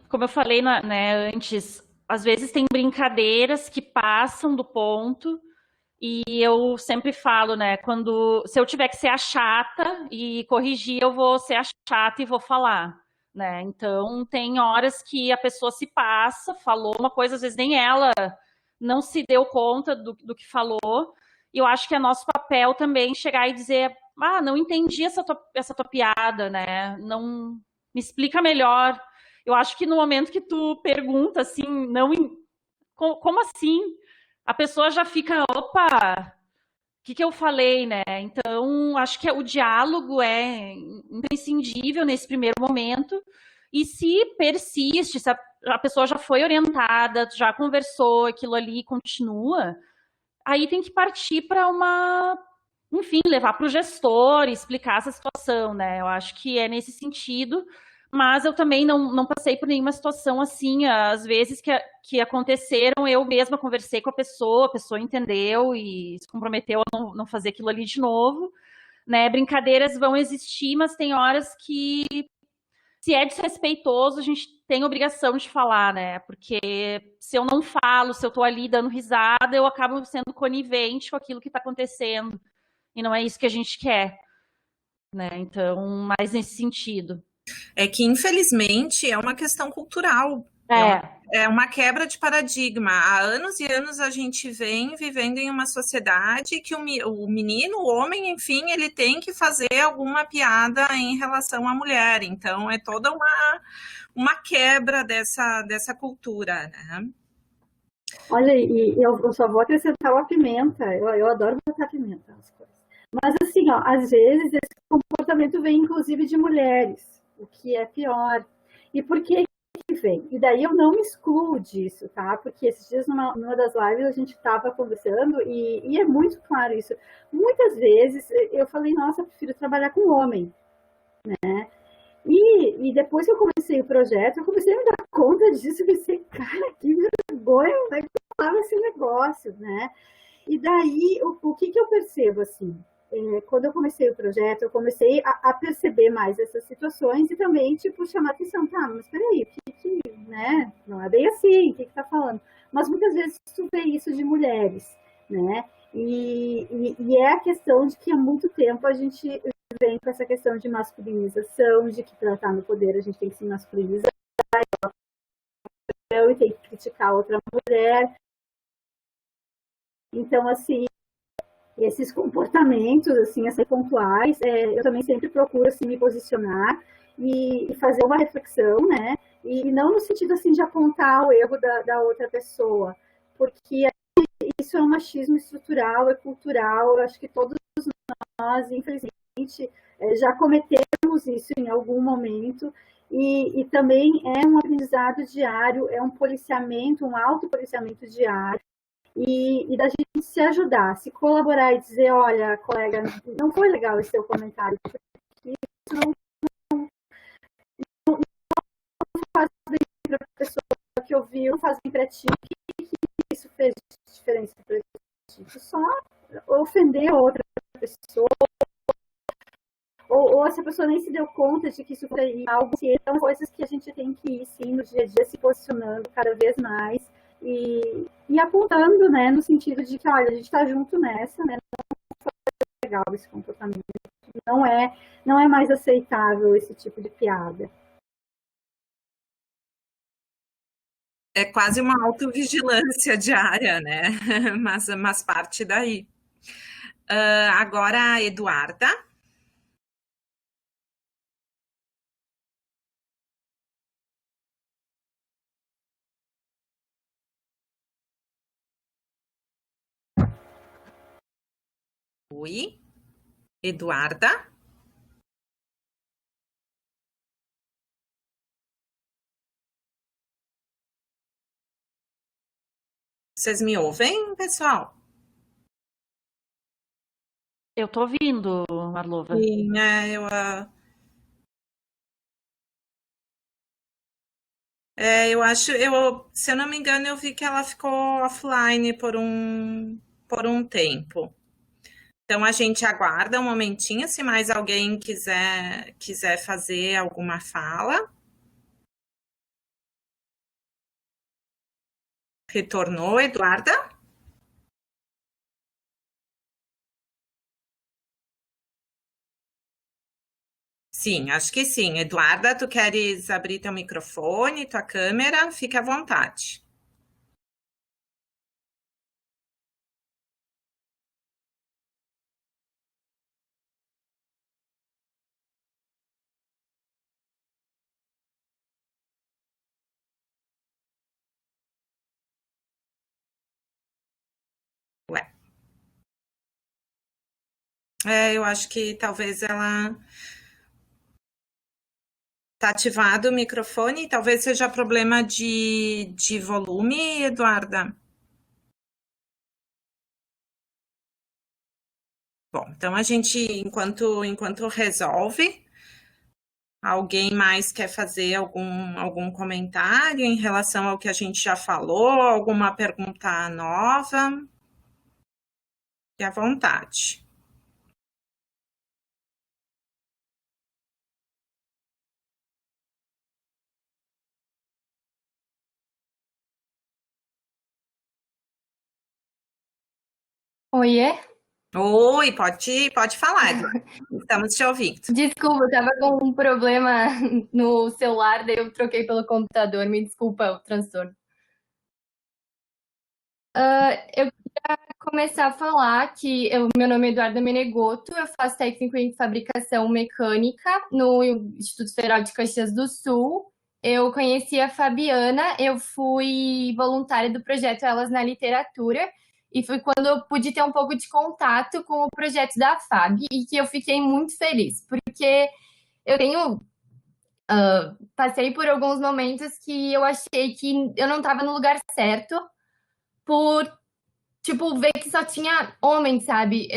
como eu falei, né, antes, às vezes tem brincadeiras que passam do ponto e eu sempre falo, né, se eu tiver que ser a chata e corrigir, eu vou ser a chata e vou falar, né? Então, tem horas que a pessoa se passa, falou uma coisa, às vezes nem ela não se deu conta do que falou, e eu acho que é nosso papel também chegar e dizer, não entendi essa tua piada, né? Não me explica melhor. Eu acho que no momento que tu pergunta assim, como assim? A pessoa já fica, opa, o que eu falei, né? Então, acho que o diálogo é imprescindível nesse primeiro momento. E se persiste, se a pessoa já foi orientada, já conversou, aquilo ali continua, aí tem que partir para enfim, levar para o gestor, explicar essa situação, né? Eu acho que é nesse sentido, mas eu também não passei por nenhuma situação assim. Às vezes que aconteceram, eu mesma conversei com a pessoa entendeu e se comprometeu a não fazer aquilo ali de novo, né? Brincadeiras vão existir, mas tem horas que, se é desrespeitoso, a gente tem obrigação de falar, né? Porque se eu não falo, se eu tô ali dando risada, eu acabo sendo conivente com aquilo que tá acontecendo. E não é isso que a gente quer, né? Então, mais nesse sentido. É que, infelizmente, é uma questão cultural. É uma quebra de paradigma. Há anos e anos a gente vem vivendo em uma sociedade que o menino, o homem, enfim, ele tem que fazer alguma piada em relação à mulher. Então, é toda uma quebra dessa cultura, né? Olha, e eu só vou acrescentar a pimenta. Eu adoro botar pimenta nas coisas. Mas, assim, ó, às vezes esse comportamento vem, inclusive, de mulheres, o que é pior. E por que vem? E daí eu não me excluo disso, tá? Porque esses dias, numa das lives, a gente estava conversando e é muito claro isso. Muitas vezes eu falei, nossa, eu prefiro trabalhar com homem, né? E depois que eu comecei o projeto, eu comecei a me dar conta disso e pensei, cara, que vergonha, como é que eu falava esse negócio, né? E daí, o que eu percebo, assim? Quando eu comecei o projeto, eu comecei a perceber mais essas situações e também, tipo, chamar atenção. Tá, mas peraí, né? Não é bem assim, o que tá falando? Mas muitas vezes tu vê isso de mulheres, né? E é a questão de que há muito tempo a gente vem com essa questão de masculinização, de que para estar no poder a gente tem que se masculinizar e tem que criticar outra mulher. Então, assim, esses comportamentos, assim, a ser pontuais, eu também sempre procuro, assim, me posicionar e fazer uma reflexão, né? E não no sentido, assim, de apontar o erro da outra pessoa, porque isso é um machismo estrutural, é cultural, eu acho que todos nós, infelizmente, já cometemos isso em algum momento, e também é um aprendizado diário, é um policiamento, um autopoliciamento diário, e da gente se ajudar, se colaborar e dizer, olha, colega, não foi legal esse seu comentário, porque isso não faz bem para a pessoa que ouviu, não faz bem para ti, o que isso fez diferença para ti? Isso só ofender outra pessoa, ou essa pessoa nem se deu conta de que isso foi algo que são coisas que a gente tem que ir, sim, no dia a dia, se posicionando cada vez mais e apontando, né, no sentido de que, olha, a gente está junto nessa, né, não foi legal esse comportamento, não é mais aceitável esse tipo de piada. É quase uma autovigilância diária, né? Mas parte daí. Agora a Eduarda. Oi, Eduarda. Vocês me ouvem, pessoal? Eu tô ouvindo, Marlova. Sim, eu acho, se eu não me engano, eu vi que ela ficou offline por um tempo. Então a gente aguarda um momentinho, se mais alguém quiser fazer alguma fala. Retornou, Eduarda? Sim, acho que sim. Eduarda, tu queres abrir teu microfone, tua câmera? Fica à vontade. Ué. Eu acho que talvez ela tá ativado o microfone, talvez seja problema de volume, Eduarda. Bom, então a gente, enquanto resolve, alguém mais quer fazer algum comentário em relação ao que a gente já falou, alguma pergunta nova? Fique à vontade. Oiê? Oi, pode falar, Eduarda. Estamos te ouvindo. Desculpa, eu tava com um problema no celular, daí eu troquei pelo computador. Me desculpa o transtorno. Eu queria começar a falar que meu nome é Eduarda Menegoto, eu faço técnico em fabricação mecânica no Instituto Federal de Caxias do Sul. Eu conheci a Fabiana, eu fui voluntária do projeto Elas na Literatura, e foi quando eu pude ter um pouco de contato com o projeto da FAB, e que eu fiquei muito feliz, porque eu passei por alguns momentos que eu achei que eu não estava no lugar certo, por, tipo, ver que só tinha homens, sabe?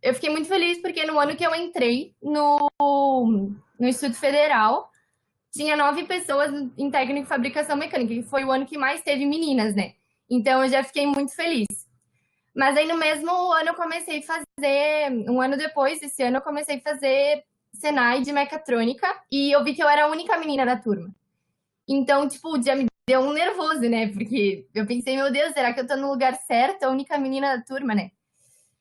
Eu fiquei muito feliz porque no ano que eu entrei no Instituto Federal, tinha 9 pessoas em técnico de fabricação mecânica, que foi o ano que mais teve meninas, né? Então eu já fiquei muito feliz. Mas aí no mesmo ano eu comecei a fazer, um ano depois desse ano, eu comecei a fazer Senai de mecatrônica e eu vi que eu era a única menina da turma. Então, tipo, já me deu um nervoso, né? Porque eu pensei, meu Deus, será que eu tô no lugar certo, a única menina da turma, né?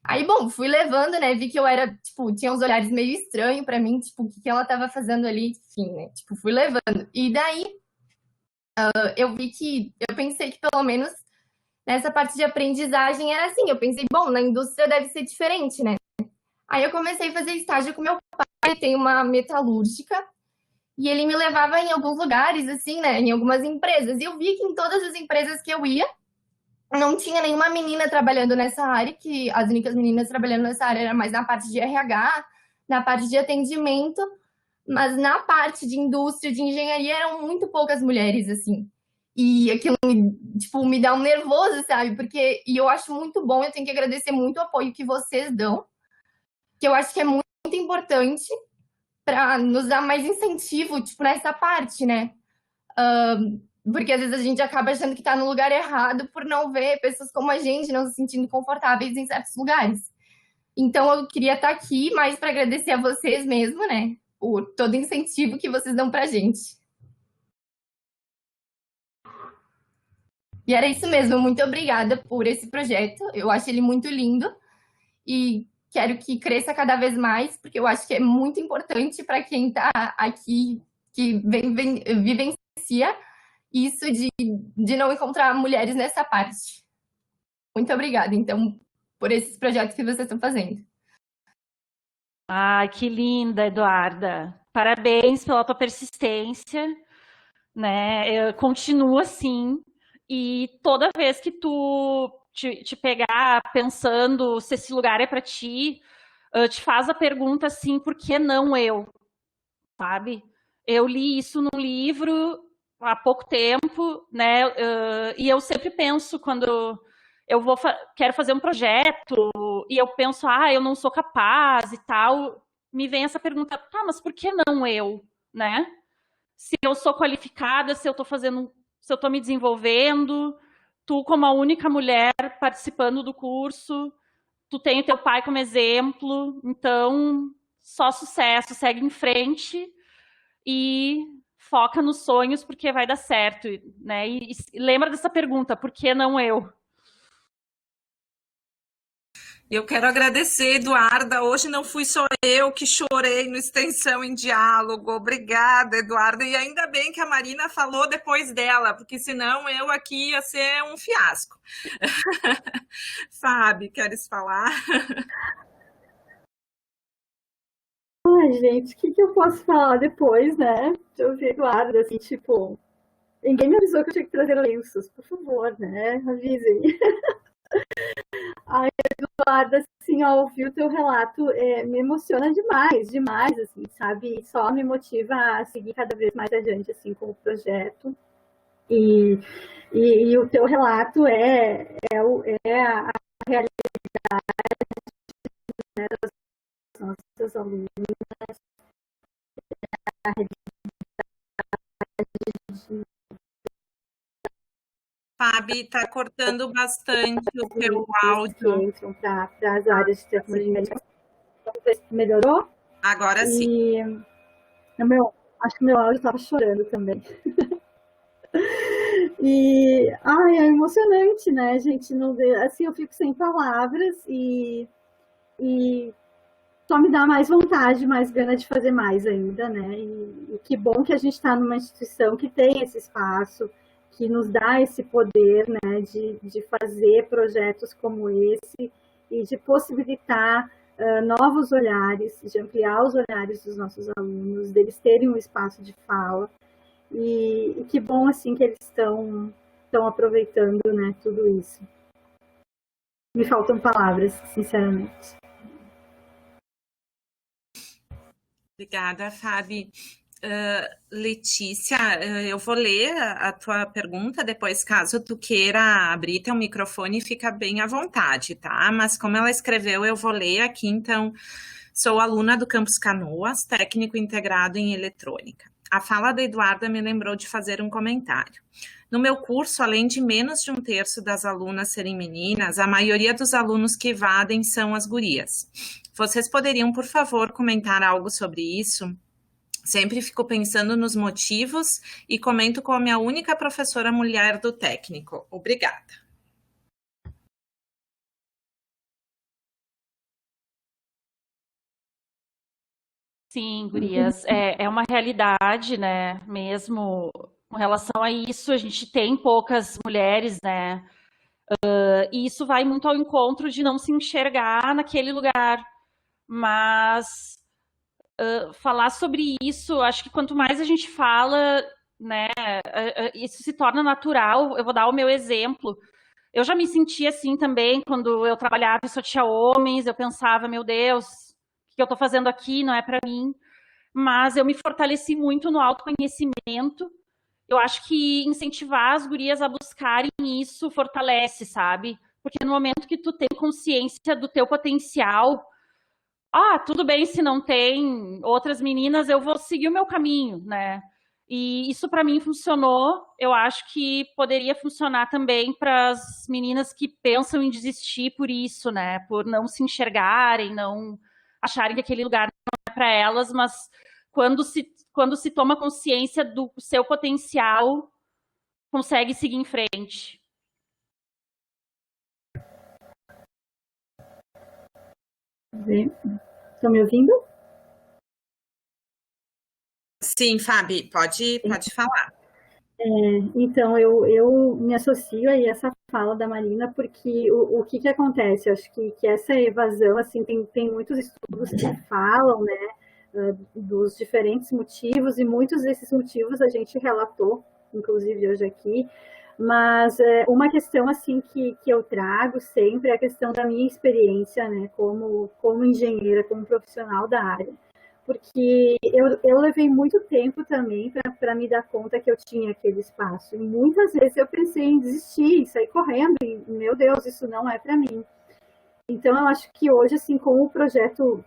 Aí, bom, fui levando, né? Vi que eu era, tipo, tinha uns olhares meio estranhos pra mim, tipo, o que ela tava fazendo ali, enfim, né? Tipo, fui levando. E daí, eu vi que, eu pensei que pelo menos, nessa parte de aprendizagem era assim, eu pensei, bom, na indústria deve ser diferente, né? Aí eu comecei a fazer estágio com meu pai, tem uma metalúrgica, e ele me levava em alguns lugares, assim, né, em algumas empresas. E eu vi que em todas as empresas que eu ia, não tinha nenhuma menina trabalhando nessa área, que as únicas meninas trabalhando nessa área era mais na parte de RH, na parte de atendimento, mas na parte de indústria, de engenharia, eram muito poucas mulheres, assim. E aquilo me dá um nervoso, sabe? Porque, e eu acho muito bom, eu tenho que agradecer muito o apoio que vocês dão, que eu acho que é muito importante para nos dar mais incentivo, tipo, nessa parte, né? Porque às vezes a gente acaba achando que está no lugar errado por não ver pessoas como a gente não se sentindo confortáveis em certos lugares. Então eu queria estar aqui mais para agradecer a vocês mesmo, né? Por todo o incentivo que vocês dão pra gente. E era isso mesmo, muito obrigada por esse projeto. Eu acho ele muito lindo e quero que cresça cada vez mais, porque eu acho que é muito importante para quem está aqui, que vivencia isso de não encontrar mulheres nessa parte. Muito obrigada, então, por esses projetos que vocês estão fazendo. Ai, que linda, Eduarda. Parabéns pela tua persistência, né? Continua assim. E toda vez que tu te pegar pensando se esse lugar é para ti, te faz a pergunta assim, por que não eu? Sabe? Eu li isso num livro há pouco tempo, né? E eu sempre penso quando eu quero fazer um projeto e eu penso, eu não sou capaz e tal, me vem essa pergunta, tá, mas por que não eu, né? Se eu sou qualificada, se eu tô me desenvolvendo, tu como a única mulher participando do curso, tu tem o teu pai como exemplo, então só sucesso, segue em frente e foca nos sonhos porque vai dar certo, né? E lembra dessa pergunta, por que não eu? Eu quero agradecer, Eduarda. Hoje não fui só eu que chorei no Extensão em Diálogo. Obrigada, Eduarda. E ainda bem que a Marina falou depois dela, porque senão eu aqui ia ser um fiasco. Fábio, queres falar? Ai, gente, o que eu posso falar depois, né? De ouvir Eduarda, assim, tipo... Ninguém me avisou que eu tinha que trazer lenços, por favor, né? Avisem. Ai, Eduarda, assim, ao ouvir o teu relato, me emociona demais, demais, assim, sabe? E só me motiva a seguir cada vez mais adiante, assim, com o projeto. E o teu relato é a realidade, né, das nossas alunas, a realidade de... Fabi, está cortando bastante o teu áudio. Entram para as áreas de tecnologia. Melhorou? Agora sim. Acho que meu áudio estava chorando também. E é emocionante, né, gente? Assim, eu fico sem palavras e só me dá mais vontade, mais gana de fazer mais ainda, né? E que bom que a gente está numa instituição que tem esse espaço, que nos dá esse poder, né, de fazer projetos como esse e de possibilitar novos olhares, de ampliar os olhares dos nossos alunos, deles terem um espaço de fala. E que bom, assim, que eles estão aproveitando, né, tudo isso. Me faltam palavras, sinceramente. Obrigada, Fabi. Letícia, eu vou ler a tua pergunta depois, caso tu queira abrir teu microfone, fica bem à vontade, tá? Mas como ela escreveu, eu vou ler aqui, então. Sou aluna do Campus Canoas, técnico integrado em eletrônica. A fala da Eduarda me lembrou de fazer um comentário. No meu curso, além de menos de 1/3 das alunas serem meninas, a maioria dos alunos que evadem são as gurias. Vocês poderiam, por favor, comentar algo sobre isso? Sempre fico pensando nos motivos e comento com a minha única professora mulher do técnico. Obrigada. Sim, gurias, é uma realidade, né? Mesmo com relação a isso, a gente tem poucas mulheres, né? E isso vai muito ao encontro de não se enxergar naquele lugar. Mas falar sobre isso, acho que quanto mais a gente fala, né, isso se torna natural. Eu vou dar o meu exemplo. Eu já me senti assim também, quando eu trabalhava e só tinha homens, eu pensava, meu Deus, o que eu estou fazendo aqui não é para mim. Mas eu me fortaleci muito no autoconhecimento. Eu acho que incentivar as gurias a buscarem isso fortalece, sabe? Porque no momento que tu tem consciência do teu potencial, tudo bem se não tem outras meninas, eu vou seguir o meu caminho, né? E isso para mim funcionou. Eu acho que poderia funcionar também para as meninas que pensam em desistir por isso, né? Por não se enxergarem, não acharem que aquele lugar não é para elas, mas quando se toma consciência do seu potencial, consegue seguir em frente. Estão me ouvindo? Sim, Fabi, pode falar. Então, eu me associo aí a essa fala da Marina, porque o que acontece? Eu acho que essa evasão, assim, tem muitos estudos que falam, né, dos diferentes motivos, e muitos desses motivos a gente relatou, inclusive hoje aqui, mas uma questão, assim, que eu trago sempre é a questão da minha experiência, né, como engenheira, como profissional da área. Porque eu levei muito tempo também para me dar conta que eu tinha aquele espaço. E muitas vezes eu pensei em desistir, sair correndo, e, meu Deus, isso não é para mim. Então, eu acho que hoje, assim, com o projeto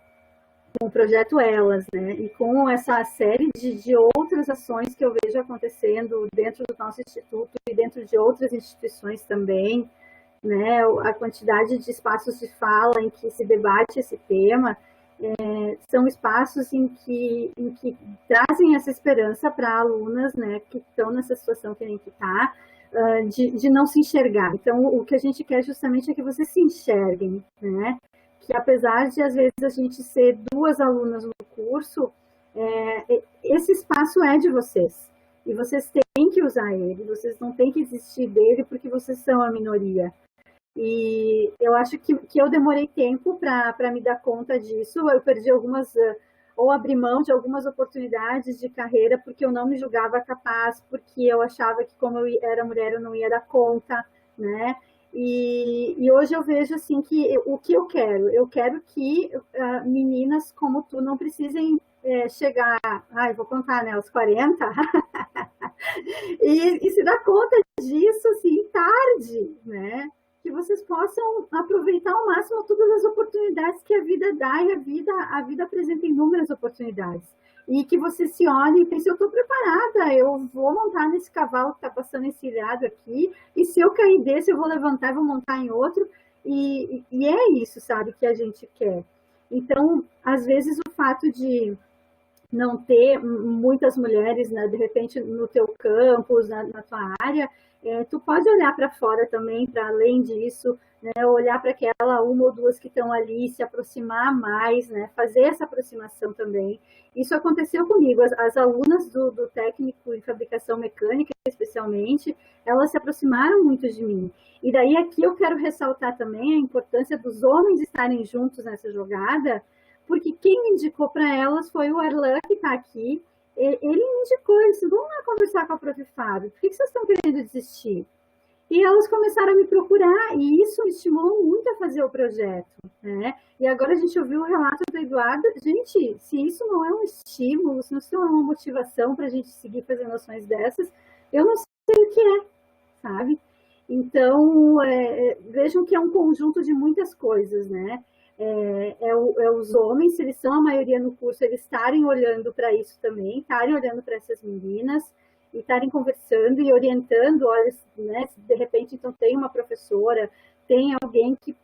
Elas, né, e com essa série de outras ações que eu vejo acontecendo dentro do nosso instituto e dentro de outras instituições também, né, a quantidade de espaços de fala em que se debate esse tema, são espaços em que trazem essa esperança para alunas, né, que estão nessa situação que a gente está, de não se enxergar. Então, o que a gente quer justamente é que vocês se enxerguem, né, que apesar de, às vezes, a gente ser 2 alunas no curso, esse espaço é de vocês, e vocês têm que usar ele, vocês não têm que desistir dele porque vocês são a minoria. E eu acho que eu demorei tempo para me dar conta disso. Eu perdi ou abri mão de algumas oportunidades de carreira porque eu não me julgava capaz, porque eu achava que como eu era mulher eu não ia dar conta, né? E hoje eu vejo assim que o que eu quero que meninas como tu não precisem chegar, vou contar, né, aos 40, e se dar conta disso assim tarde, né? Que vocês possam aproveitar ao máximo todas as oportunidades que a vida dá, e a vida apresenta inúmeras oportunidades. E que vocês se olhem e pensem, eu estou preparada, eu vou montar nesse cavalo que está passando esse ilhado aqui, e se eu cair desse, eu vou levantar e vou montar em outro, e é isso, sabe, que a gente quer. Então, às vezes, o fato de não ter muitas mulheres, né, de repente, no teu campus, na tua área, tu pode olhar para fora também, para além disso, né, olhar para aquela 1 ou 2 que estão ali, se aproximar mais, né, fazer essa aproximação também. Isso aconteceu comigo, as alunas do técnico em fabricação mecânica, especialmente, elas se aproximaram muito de mim. E daí aqui eu quero ressaltar também a importância dos homens estarem juntos nessa jogada, porque quem me indicou para elas foi o Arlan, que está aqui. Ele me indicou, ele disse, vamos lá conversar com a Prof. Fábio, por que vocês estão querendo desistir? E elas começaram a me procurar, e isso me estimulou muito a fazer o projeto, né? E agora a gente ouviu o relato do Eduardo. Gente, se isso não é um estímulo, se isso não é uma motivação para a gente seguir fazendo ações dessas, eu não sei o que é, sabe? Então, vejam que é um conjunto de muitas coisas, né? Os homens, se eles são a maioria no curso, eles estarem olhando para isso também, estarem olhando para essas meninas e estarem conversando e orientando, olha, né, se de repente então tem uma professora, tem alguém que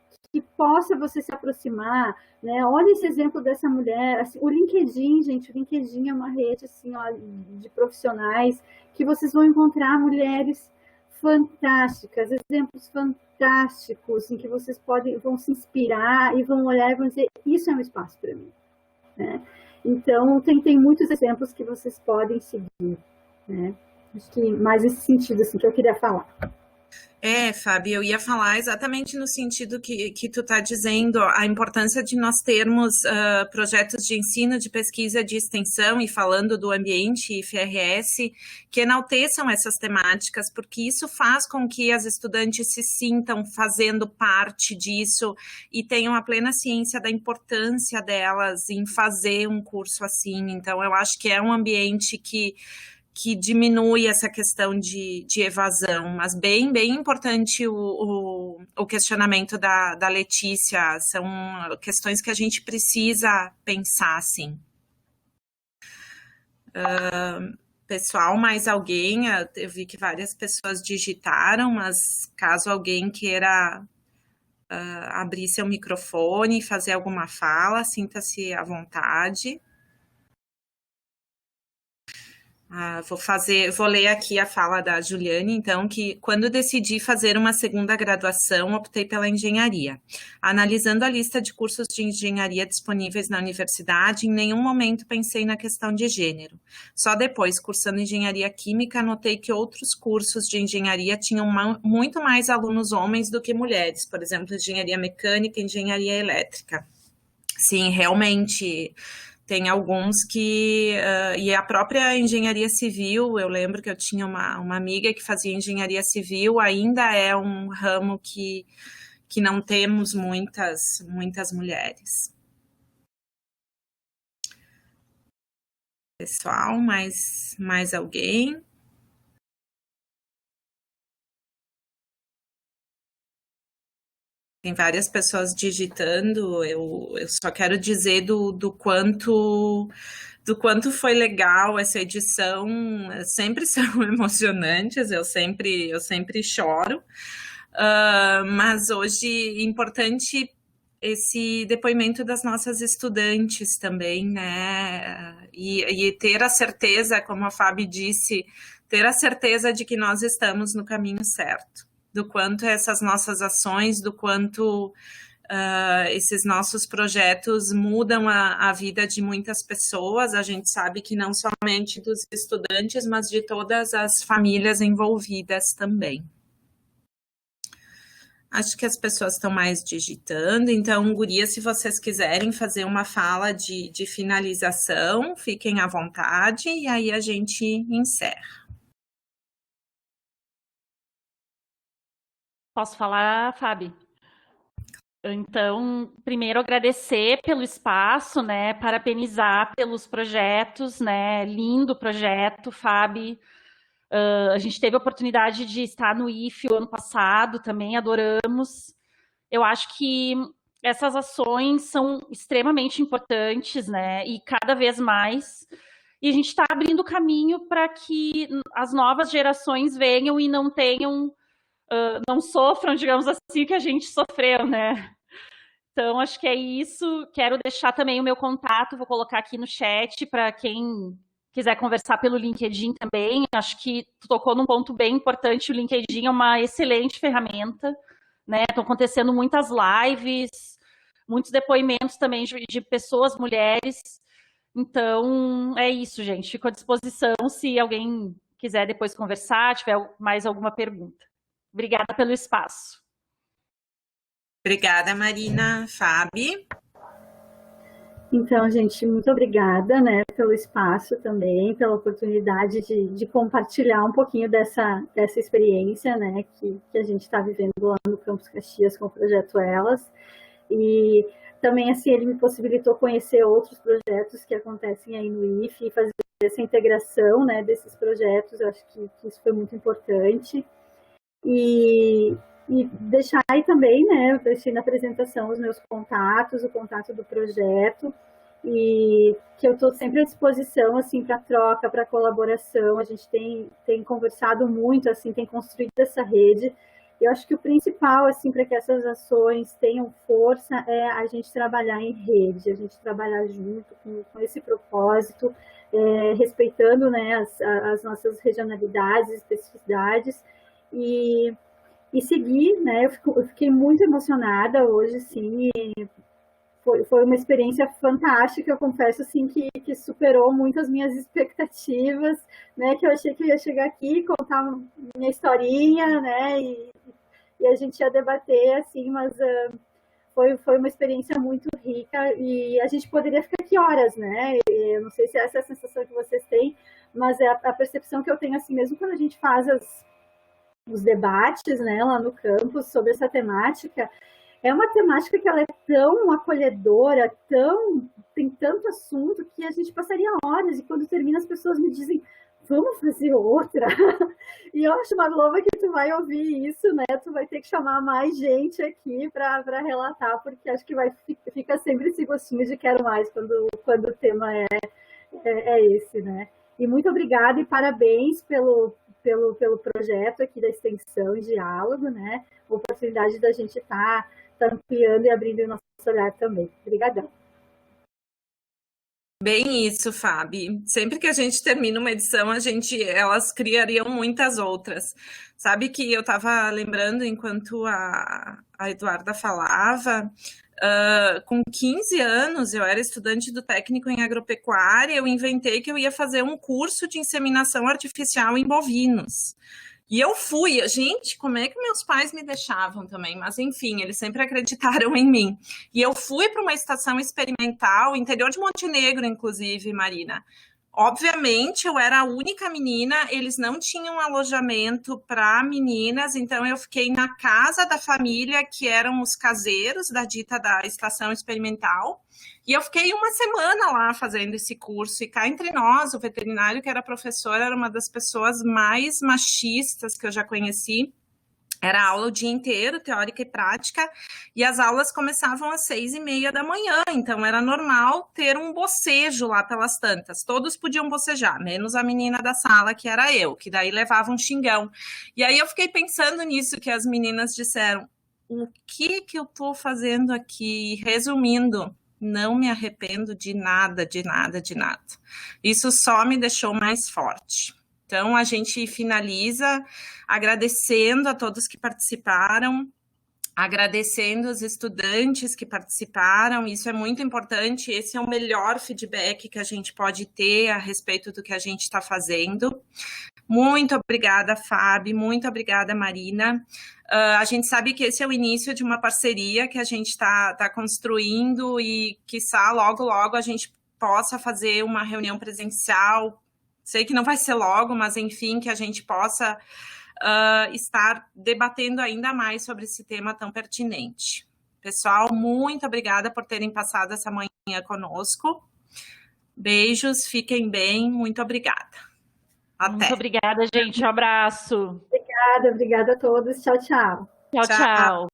possa você se aproximar, né? Olha esse exemplo dessa mulher, assim, o LinkedIn, gente, o LinkedIn é uma rede assim, ó, de profissionais que vocês vão encontrar mulheres fantásticas, exemplos fantásticos em que vocês vão se inspirar e vão olhar e vão dizer, isso é um espaço para mim, né? Então, tem muitos exemplos que vocês podem seguir, né? Acho que mais nesse sentido assim, que eu queria falar. Fábio, eu ia falar exatamente no sentido que tu está dizendo, a importância de nós termos projetos de ensino, de pesquisa, de extensão, e falando do ambiente IFRS, que enalteçam essas temáticas, porque isso faz com que as estudantes se sintam fazendo parte disso e tenham a plena ciência da importância delas em fazer um curso assim. Então, eu acho que é um ambiente que diminui essa questão de evasão, mas bem importante o questionamento da Letícia, são questões que a gente precisa pensar, assim. Pessoal, mais alguém? Eu vi que várias pessoas digitaram, mas caso alguém queira abrir seu microfone e fazer alguma fala, sinta-se à vontade. Vou ler aqui a fala da Juliane, então, que quando decidi fazer uma segunda graduação, optei pela engenharia. Analisando a lista de cursos de engenharia disponíveis na universidade, em nenhum momento pensei na questão de gênero. Só depois, cursando engenharia química, notei que outros cursos de engenharia tinham muito mais alunos homens do que mulheres, por exemplo, engenharia mecânica e engenharia elétrica. Sim, realmente. Tem alguns que... e a própria engenharia civil, eu lembro que eu tinha uma amiga que fazia engenharia civil, ainda é um ramo que não temos muitas mulheres. Pessoal, mais alguém? Tem várias pessoas digitando, eu só quero dizer do quanto foi legal essa edição, sempre são emocionantes, eu sempre choro, mas hoje importante esse depoimento das nossas estudantes também, né, e ter a certeza, como a Fábio disse, ter a certeza de que nós estamos no caminho certo. Do quanto essas nossas ações, do quanto esses nossos projetos mudam a vida de muitas pessoas. A gente sabe que não somente dos estudantes, mas de todas as famílias envolvidas também. Acho que as pessoas estão mais digitando, então, gurias, se vocês quiserem fazer uma fala de finalização, fiquem à vontade e aí a gente encerra. Posso falar, Fábio? Então, primeiro agradecer pelo espaço, né? Parabenizar pelos projetos, né? Lindo projeto, Fábio. A gente teve a oportunidade de estar no IF o ano passado, também adoramos. Eu acho que essas ações são extremamente importantes, né? E cada vez mais. E a gente está abrindo caminho para que as novas gerações venham e não tenham... não sofram, digamos assim, que a gente sofreu, né? Então, acho que é isso. Quero deixar também o meu contato, vou colocar aqui no chat para quem quiser conversar pelo LinkedIn também. Acho que tu tocou num ponto bem importante, o LinkedIn é uma excelente ferramenta, né? Estão acontecendo muitas lives, muitos depoimentos também de pessoas, mulheres. Então, é isso, gente. Fico à disposição se alguém quiser depois conversar, tiver mais alguma pergunta. Obrigada pelo espaço. Obrigada, Marina. Fábio? Então, gente, muito obrigada, né, pelo espaço também, pela oportunidade de compartilhar um pouquinho dessa experiência, né, que a gente está vivendo lá no Campus Caxias com o Projeto Elas. E também, assim, ele me possibilitou conhecer outros projetos que acontecem aí no IF e fazer essa integração, né, desses projetos. Eu acho que isso foi muito importante. E deixar aí também, né, eu deixei na apresentação os meus contatos, o contato do projeto, e que eu estou sempre à disposição, assim, para troca, para colaboração. A gente tem conversado muito, assim, tem construído essa rede. Eu acho que o principal, assim, para que essas ações tenham força é a gente trabalhar em rede, a gente trabalhar junto com esse propósito, respeitando, né, as nossas regionalidades, especificidades, e seguir, né, eu fiquei muito emocionada hoje, sim, foi uma experiência fantástica, eu confesso assim que superou muito as minhas expectativas, né? Que eu achei que eu ia chegar aqui, contar minha historinha, né? E a gente ia debater assim, mas foi uma experiência muito rica e a gente poderia ficar aqui horas, né? E eu não sei se essa é a sensação que vocês têm, mas é a percepção que eu tenho assim, mesmo quando a gente faz os debates, né, lá no campus sobre essa temática. É uma temática que ela é tão acolhedora, tem tanto assunto que a gente passaria horas e quando termina as pessoas me dizem, vamos fazer outra? E eu acho, Marlova, que tu vai ouvir isso, né? Tu vai ter que chamar mais gente aqui para relatar, porque acho que fica sempre esse gostinho de quero mais quando o tema é esse, né? E muito obrigada e parabéns pelo projeto aqui da extensão e diálogo, né? A oportunidade da gente estar ampliando e abrindo o nosso olhar também. Obrigadão. Bem isso, Fabi. Sempre que a gente termina uma edição, elas criariam muitas outras. Sabe que eu estava lembrando, enquanto a Eduarda falava, com 15 anos, eu era estudante do técnico em agropecuária, eu inventei que eu ia fazer um curso de inseminação artificial em bovinos. E eu fui, gente, como é que meus pais me deixavam também? Mas, enfim, eles sempre acreditaram em mim. E eu fui para uma estação experimental, interior de Montenegro, inclusive, Marina. Obviamente, eu era a única menina, eles não tinham alojamento para meninas, então eu fiquei na casa da família, que eram os caseiros da estação experimental, e eu fiquei uma semana lá fazendo esse curso, e cá entre nós, o veterinário que era professor era uma das pessoas mais machistas que eu já conheci. Era aula o dia inteiro, teórica e prática, e as aulas começavam às 6h30 da manhã, então era normal ter um bocejo lá pelas tantas. Todos podiam bocejar, menos a menina da sala, que era eu, que daí levava um xingão. E aí eu fiquei pensando nisso que as meninas disseram, o que eu estou fazendo aqui? Resumindo, não me arrependo de nada, de nada, de nada. Isso só me deixou mais forte. Então, a gente finaliza agradecendo a todos que participaram, agradecendo os estudantes que participaram, isso é muito importante, esse é o melhor feedback que a gente pode ter a respeito do que a gente está fazendo. Muito obrigada, Fábio, muito obrigada, Marina. A gente sabe que esse é o início de uma parceria que a gente está construindo e, quiçá, logo, logo a gente possa fazer uma reunião presencial. Sei que não vai ser logo, mas enfim, que a gente possa estar debatendo ainda mais sobre esse tema tão pertinente. Pessoal, muito obrigada por terem passado essa manhã conosco. Beijos, fiquem bem, muito obrigada. Até. Muito obrigada, gente. Um abraço. Obrigada a todos. Tchau, tchau. Tchau, tchau.